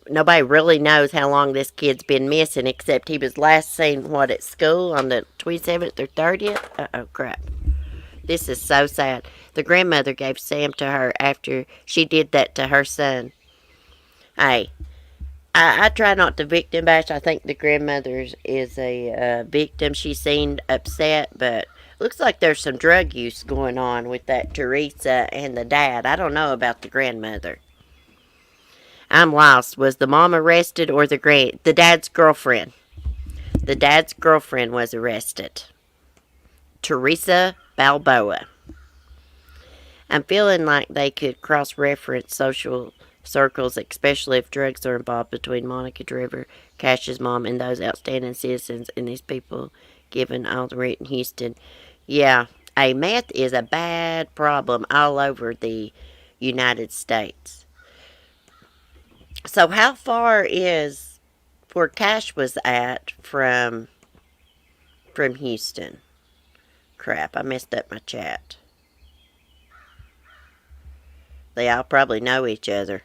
Nobody really knows how long this kid's been missing, except he was last seen, at school on the 27th or 30th? Uh-oh, crap. This is so sad. The grandmother gave Sam to her after she did that to her son. Hey, I try not to victim bash. I think the grandmother is a victim. She seemed upset, but looks like there's some drug use going on with that Teresa and the dad. I don't know about the grandmother. I'm lost. Was the mom arrested or the dad's girlfriend? The dad's girlfriend was arrested. Teresa Balboa. I'm feeling like they could cross-reference social circles, especially if drugs are involved between Monica Driver, Cash's mom, and those outstanding citizens and these people given all the rent in Houston. Yeah, meth is a bad problem all over the United States. So how far is where Cash was at from Houston? Crap, I messed up my chat. They all probably know each other.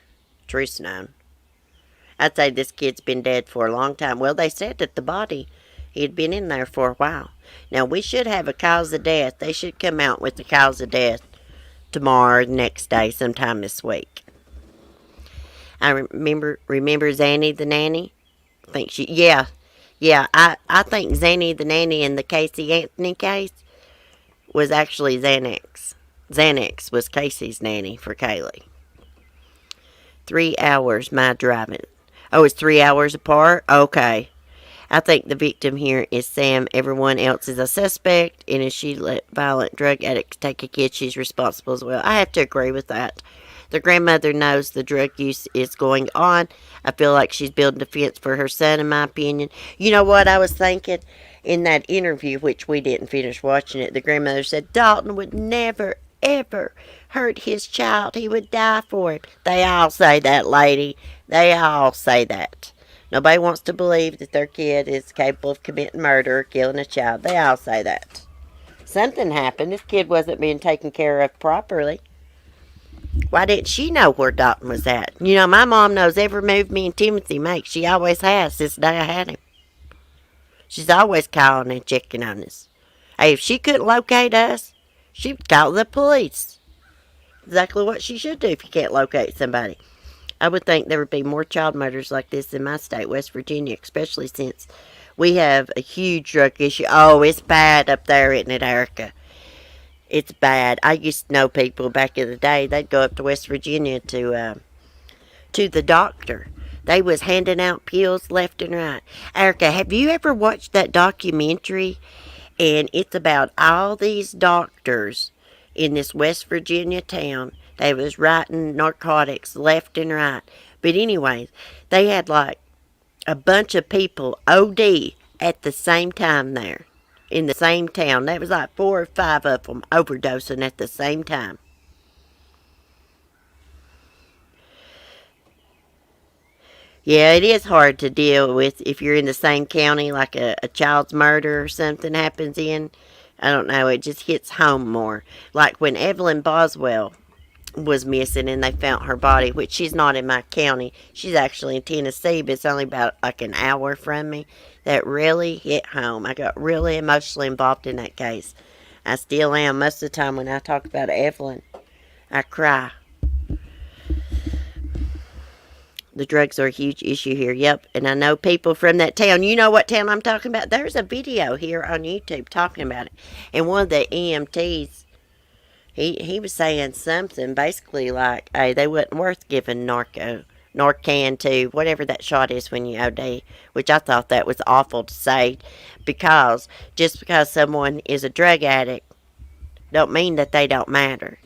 Teresa known. I'd say this kid's been dead for a long time. Well, they said that the body, he had been in there for a while. Now, we should have a cause of death. They should come out with the cause of death tomorrow, next day, sometime this week. I remember Zanny the nanny. I think I think Zanny the nanny in the Casey Anthony case was actually Xanax. Xanax was Casey's nanny for Kaylee. 3 hours my driving. Oh, it's 3 hours apart? Okay. I think the victim here is Sam. Everyone else is a suspect, and if she let violent drug addicts take a kid, she's responsible as well. I have to agree with that. The grandmother knows the drug use is going on. I feel like she's building a fence for her son, in my opinion. You know what I was thinking? In that interview, which we didn't finish watching it, the grandmother said Dalton would never, ever hurt his child. He would die for him. They all say that, lady. They all say that. Nobody wants to believe that their kid is capable of committing murder or killing a child. They all say that. Something happened. This kid wasn't being taken care of properly. Why didn't she know where Dalton was at? You know, my mom knows every move me and Timothy make. She always has since the day I had him. She's always calling and checking on us. Hey, if she couldn't locate us, she would call the police. Exactly what she should do if you can't locate somebody. I would think there would be more child murders like this in my state, West Virginia, especially since we have a huge drug issue. Oh, it's bad up there, isn't it, Erica? It's bad. I used to know people back in the day, they'd go up to West Virginia to the doctor. They was handing out pills left and right. Erica, have you ever watched that documentary? And it's about all these doctors in this West Virginia town. They was writing narcotics left and right. But anyways, they had like a bunch of people OD at the same time there. In the same town. There was like 4 or 5 of them overdosing at the same time. Yeah, it is hard to deal with if you're in the same county, like a child's murder or something happens in. I don't know, it just hits home more. Like when Evelyn Boswell was missing and they found her body, which she's not in my county. She's actually in Tennessee, but it's only about like an hour from me. That really hit home. I got really emotionally involved in that case. I still am. Most of the time when I talk about Evelyn, I cry. The drugs are a huge issue here. Yep, and I know people from that town. You know what town I'm talking about? There's a video here on YouTube talking about it. And one of the EMTs, he was saying something basically like, hey, they wasn't worth giving Narcan to, whatever that shot is when you OD, which I thought that was awful to say, because just because someone is a drug addict don't mean that they don't matter.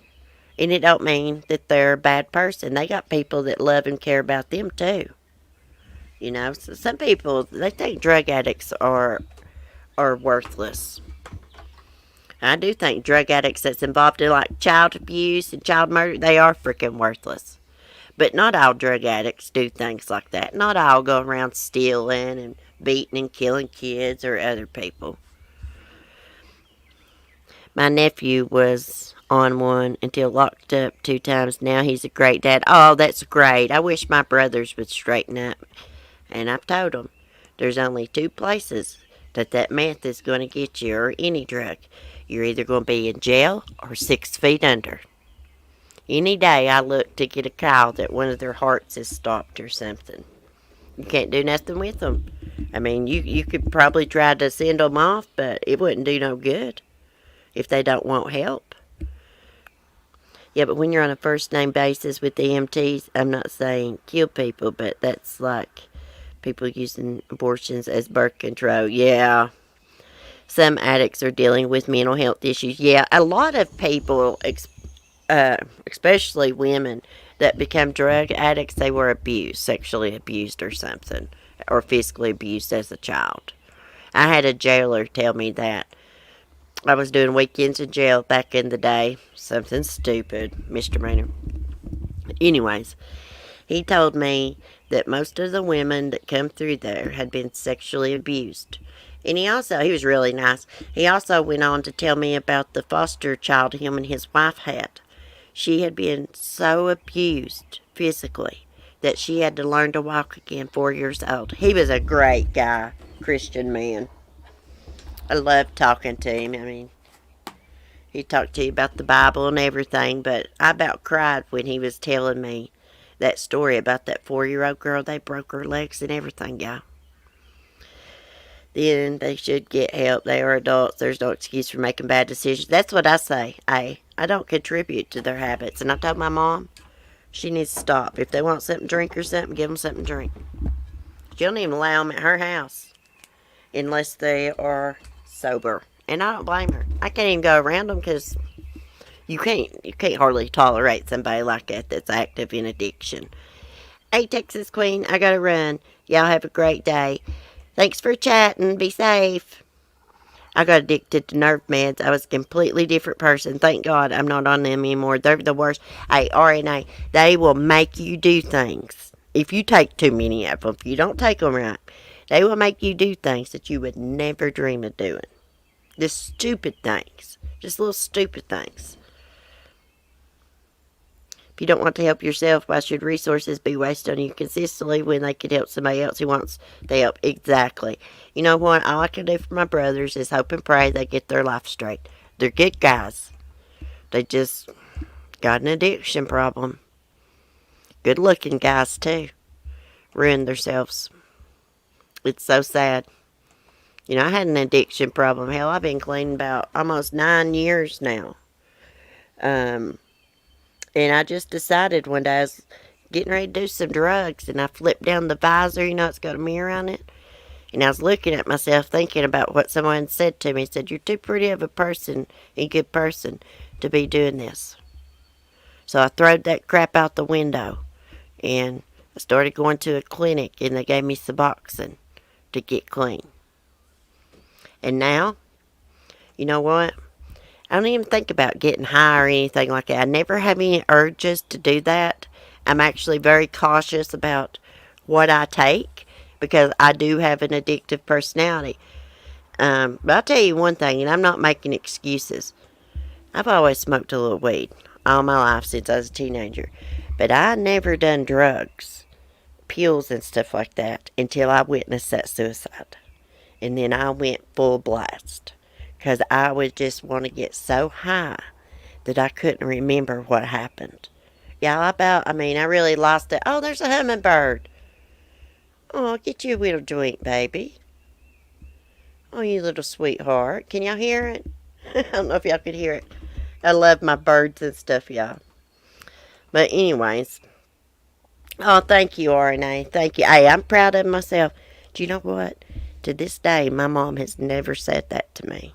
And it don't mean that they're a bad person. They got people that love and care about them too. You know, so some people, they think drug addicts are worthless. I do think drug addicts that's involved in like child abuse and child murder, they are freaking worthless. But not all drug addicts do things like that. Not all go around stealing and beating and killing kids or other people. My nephew was on one until locked up 2 times. Now he's a great dad. Oh, that's great. I wish my brothers would straighten up. And I've told them there's only 2 places that meth is going to get you, or any drug. You're either going to be in jail or 6 feet under. Any day I look to get a call that one of their hearts is stopped or something. You can't do nothing with them. I mean, you could probably try to send them off, but it wouldn't do no good if they don't want help. Yeah, but when you're on a first name basis with the EMTs, I'm not saying kill people, but that's like people using abortions as birth control. Yeah. Some addicts are dealing with mental health issues. Yeah, a lot of people, especially women that become drug addicts, they were abused, sexually abused or something, or physically abused as a child. I had a jailer tell me that. I was doing weekends in jail back in the day. Something stupid, misdemeanor. Anyways, he told me that most of the women that come through there had been sexually abused. And he was really nice. He also went on to tell me about the foster child him and his wife had. She had been so abused physically that she had to learn to walk again, 4 years old. He was a great guy, Christian man. I loved talking to him. I mean, he talked to you about the Bible and everything, but I about cried when he was telling me that story about that 4-year-old girl. They broke her legs and everything, y'all. Then they should get help. They are adults. There's no excuse for making bad decisions. That's what I say. I don't contribute to their habits. And I told my mom she needs to stop. If they want something to drink or something, give them something to drink. She don't even allow them at her house unless they are sober. And I don't blame her. I can't even go around them because you can't hardly tolerate somebody like that that's active in addiction. Hey, Texas Queen, I gotta run. Y'all have a great day. Thanks for chatting. Be safe. I got addicted to nerve meds. I was a completely different person. Thank God I'm not on them anymore. They're the worst. Hey, RNA, they will make you do things. If you take too many of them, if you don't take them right, they will make you do things that you would never dream of doing. Just stupid things. Just little stupid things. If you don't want to help yourself, why should resources be wasted on you consistently when they could help somebody else who wants the help? Exactly. You know what? All I can do for my brothers is hope and pray they get their life straight. They're good guys. They just got an addiction problem. Good looking guys, too. Ruined themselves. It's so sad. You know, I had an addiction problem. Hell, I've been clean about almost 9 years now. And I just decided one day I was getting ready to do some drugs, and I flipped down the visor, you know, it's got a mirror on it. And I was looking at myself, thinking about what someone said to me. He said, "You're too pretty of a person, a good person, to be doing this." So I throwed that crap out the window, and I started going to a clinic, and they gave me Suboxone to get clean. And now, you know what? I don't even think about getting high or anything like that. I never have any urges to do that. I'm actually very cautious about what I take because I do have an addictive personality. But I'll tell you one thing, and I'm not making excuses. I've always smoked a little weed all my life since I was a teenager. But I never done drugs, pills and stuff like that until I witnessed that suicide. And then I went full blast. Because I would just want to get so high that I couldn't remember what happened. Yeah, I really lost it. Oh, there's a hummingbird. Oh, get you a little joint, baby. Oh, you little sweetheart. Can y'all hear it? I don't know if y'all could hear it. I love my birds and stuff, y'all. But anyways. Oh, thank you, RNA. Thank you. Hey, I'm proud of myself. Do you know what? To this day, my mom has never said that to me.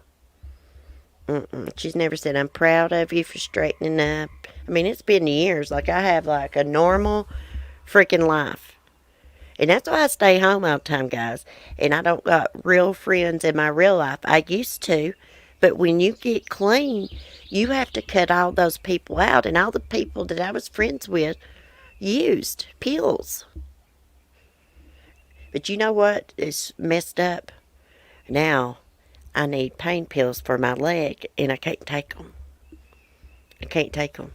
She's never said, "I'm proud of you for straightening up." I mean, it's been years. Like, I have, like, a normal freaking life. And that's why I stay home all the time, guys. And I don't got real friends in my real life. I used to. But when you get clean, you have to cut all those people out. And all the people that I was friends with used pills. But you know what is messed up? Now, I need pain pills for my leg, and I can't take them. I can't take them.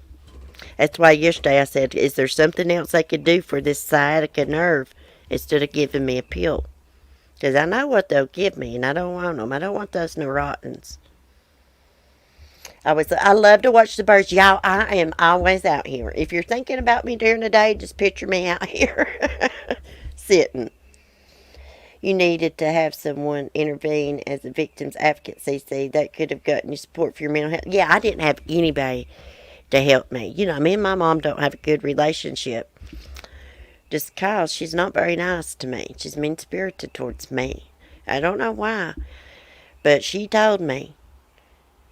That's why yesterday I said, is there something else I could do for this sciatica nerve instead of giving me a pill? Because I know what they'll give me, and I don't want them. I don't want those Neurotins. I love to watch the birds. Y'all, I am always out here. If you're thinking about me during the day, just picture me out here sitting. You needed to have someone intervene as a victim's advocate, CC. That could have gotten you support for your mental health. Yeah, I didn't have anybody to help me. You know, me and my mom don't have a good relationship. Just because she's not very nice to me. She's mean-spirited towards me. I don't know why. But she told me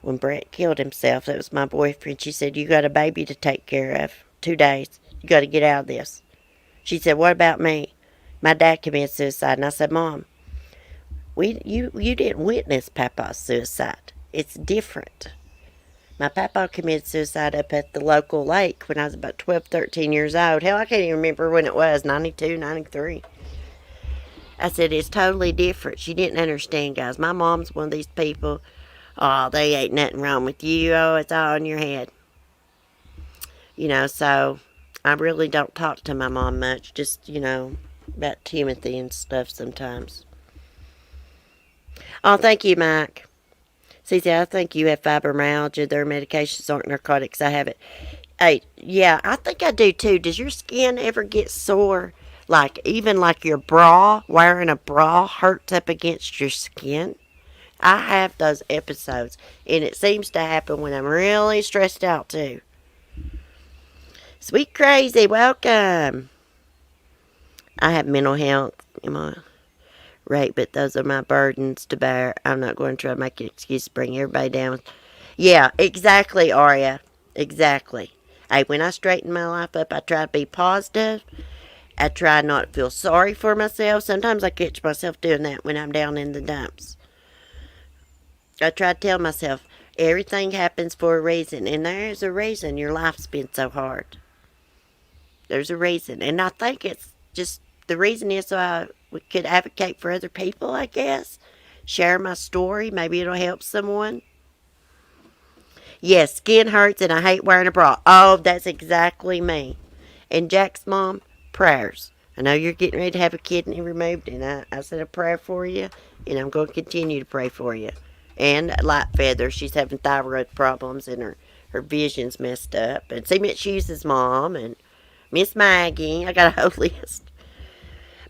when Brett killed himself, that was my boyfriend, she said, you got a baby to take care of. 2 days. You got to get out of this. She said, what about me? My dad committed suicide. And I said, Mom, you didn't witness Papa's suicide. It's different. My papa committed suicide up at the local lake when I was about 12, 13 years old. Hell, I can't even remember when it was, 92, 93. I said, it's totally different. She didn't understand, guys. My mom's one of these people, oh, they ain't nothing wrong with you. Oh, it's all in your head. You know, so I really don't talk to my mom much. Just, you know, about Timothy and stuff sometimes. Oh, thank you, Mike. See, I think you have fibromyalgia. Their medications aren't narcotics. I have it. Hey, yeah, I think I do too. Does your skin ever get sore? Like, even like your bra, wearing a bra hurts up against your skin? I have those episodes, and it seems to happen when I'm really stressed out too. Sweet Crazy, welcome. I have mental health, right, but those are my burdens to bear. I'm not going to try to make an excuse to bring everybody down. Yeah, exactly, Aria. Exactly. Hey, when I straighten my life up, I try to be positive. I try not to feel sorry for myself. Sometimes I catch myself doing that when I'm down in the dumps. I try to tell myself, everything happens for a reason, and there's a reason your life's been so hard. There's a reason, and I think it's just, the reason is so I could advocate for other people, I guess. Share my story. Maybe it'll help someone. Yes, skin hurts and I hate wearing a bra. Oh, that's exactly me. And Jack's mom, prayers. I know you're getting ready to have a kidney removed, and I said a prayer for you, and I'm going to continue to pray for you. And Light Feather, she's having thyroid problems, and her vision's messed up. And see Mitch Hughes' mom, and Miss Maggie. I got a whole list.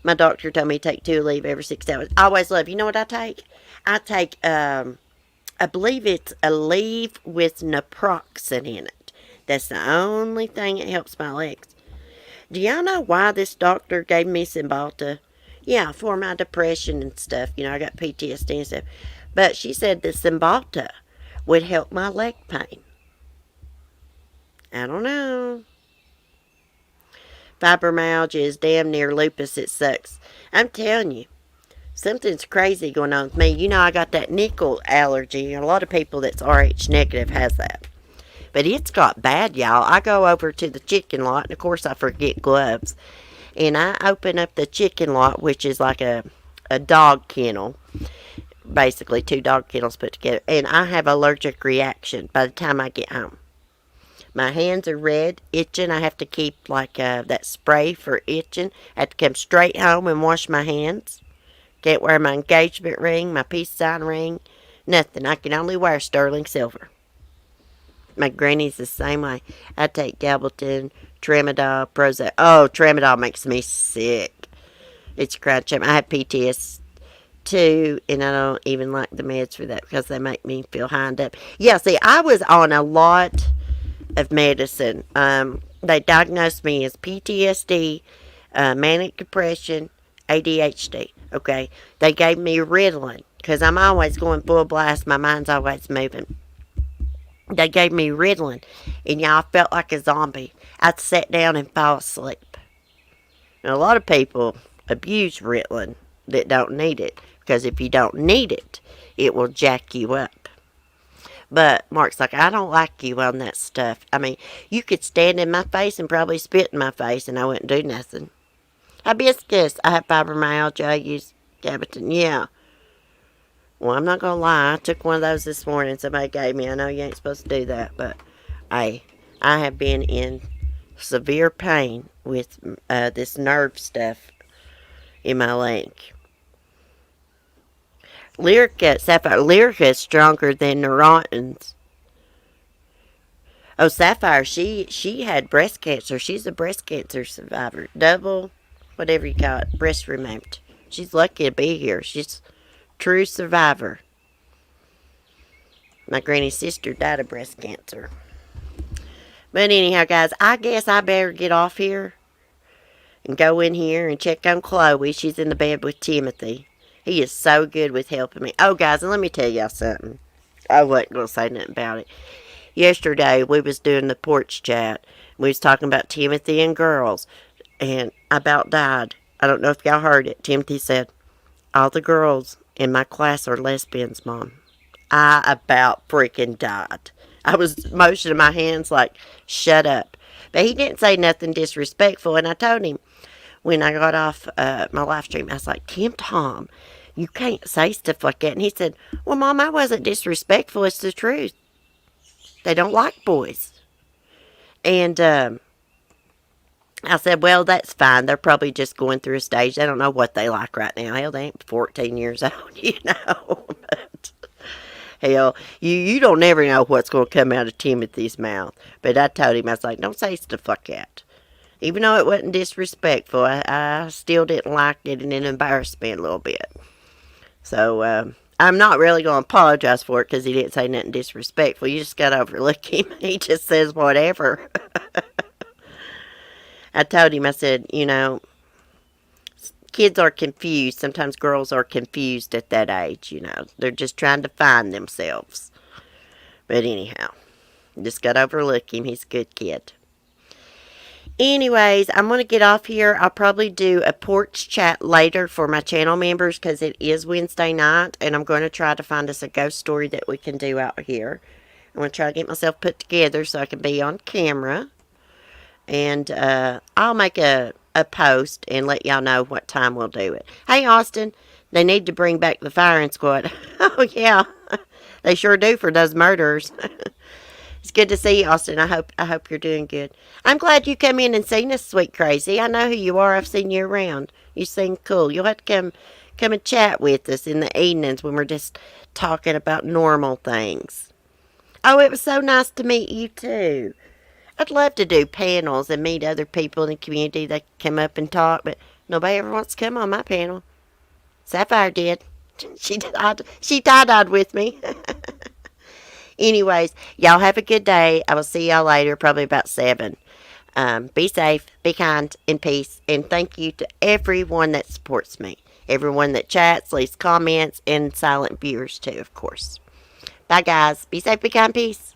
My doctor told me to take 2 leave every 6 hours. I always love. You know what I take? I take, I believe it's a leave with naproxen in it. That's the only thing that helps my legs. Do y'all know why this doctor gave me Cymbalta? Yeah, for my depression and stuff. You know, I got PTSD and stuff. But she said the Cymbalta would help my leg pain. I don't know. Fibromyalgia is damn near lupus. It sucks. I'm telling you, something's crazy going on with me. You know, I got that nickel allergy. A lot of people that's RH negative has that. But it's got bad, y'all. I go over to the chicken lot, and of course I forget gloves. And I open up the chicken lot, which is like a dog kennel. Basically, 2 dog kennels put together. And I have allergic reaction by the time I get home. My hands are red, itching. I have to keep like that spray for itching. I have to come straight home and wash my hands. Can't wear my engagement ring, my peace sign ring, nothing. I can only wear sterling silver. My granny's the same way. I take Gabapentin, Tramadol, Prozac. Oh, Tramadol makes me sick. It's crunch. I have PTSD too, and I don't even like the meds for that because they make me feel hined up. Yeah, see, I was on a lot of medicine. They diagnosed me as PTSD, manic depression, ADHD. Okay, they gave me Ritalin because I'm always going full blast. My mind's always moving. They gave me Ritalin, and y'all, I felt like a zombie. I'd sit down and fall asleep. Now, a lot of people abuse Ritalin that don't need it, because if you don't need it, it will jack you up. But Mark's like, I don't like you on that stuff. I mean, you could stand in my face and probably spit in my face, and I wouldn't do nothing. Hibiscus. I have fibromyalgia. I use Gabapentin. Yeah. Well, I'm not going to lie. I took one of those this morning somebody gave me. I know you ain't supposed to do that, but I have been in severe pain with this nerve stuff in my leg. Lyrica, Sapphire, Lyrica is stronger than Neurotins. Oh, Sapphire, she had breast cancer. She's a breast cancer survivor. Double, whatever you call it, breast removed. She's lucky to be here. She's a true survivor. My granny's sister died of breast cancer. But anyhow, guys, I guess I better get off here and go in here and check on Chloe. She's in the bed with Timothy. He is so good with helping me. Oh, guys, and let me tell y'all something. I wasn't going to say nothing about it. Yesterday, we was doing the porch chat. We was talking about Timothy and girls. And I about died. I don't know if y'all heard it. Timothy said, all the girls in my class are lesbians, Mom. I about freaking died. I was motioning my hands like, shut up. But he didn't say nothing disrespectful. And I told him when I got off my live stream, I was like, Tom, you can't say stuff like that. And he said, well, Mom, I wasn't disrespectful. It's the truth. They don't like boys. And I said, well, that's fine. They're probably just going through a stage. They don't know what they like right now. Hell, they ain't 14 years old, But, hell, you don't never know what's going to come out of Timothy's mouth. But I told him, I was like, don't say stuff like that. Even though it wasn't disrespectful, I still didn't like it, and it embarrassed me a little bit. So, I'm not really going to apologize for it because he didn't say nothing disrespectful. You just got to overlook him. He just says whatever. I told him, I said, kids are confused. Sometimes girls are confused at that age, They're just trying to find themselves. But anyhow, just got to overlook him. He's a good kid. Anyways, I'm going to get off here. I'll probably do a porch chat later for my channel members because it is Wednesday night. And I'm going to try to find us a ghost story that we can do out here. I'm going to try to get myself put together so I can be on camera. And I'll make a post and let y'all know what time we'll do it. Hey, Austin, they need to bring back the firing squad. Oh, yeah. They sure do for those murderers. It's good to see you, Austin. I hope you're doing good. I'm glad you come in and seen us, Sweet Crazy. I know who you are. I've seen you around. You seem cool. You'll have to come and chat with us in the evenings when we're just talking about normal things. Oh, it was so nice to meet you, too. I'd love to do panels and meet other people in the community that come up and talk, but nobody ever wants to come on my panel. Sapphire did. She tie-dyed with me. Anyways, y'all have a good day. I will see y'all later, probably about 7. Be safe, be kind, and peace. And thank you to everyone that supports me. Everyone that chats, leaves comments, and silent viewers too, of course. Bye, guys. Be safe, be kind, peace.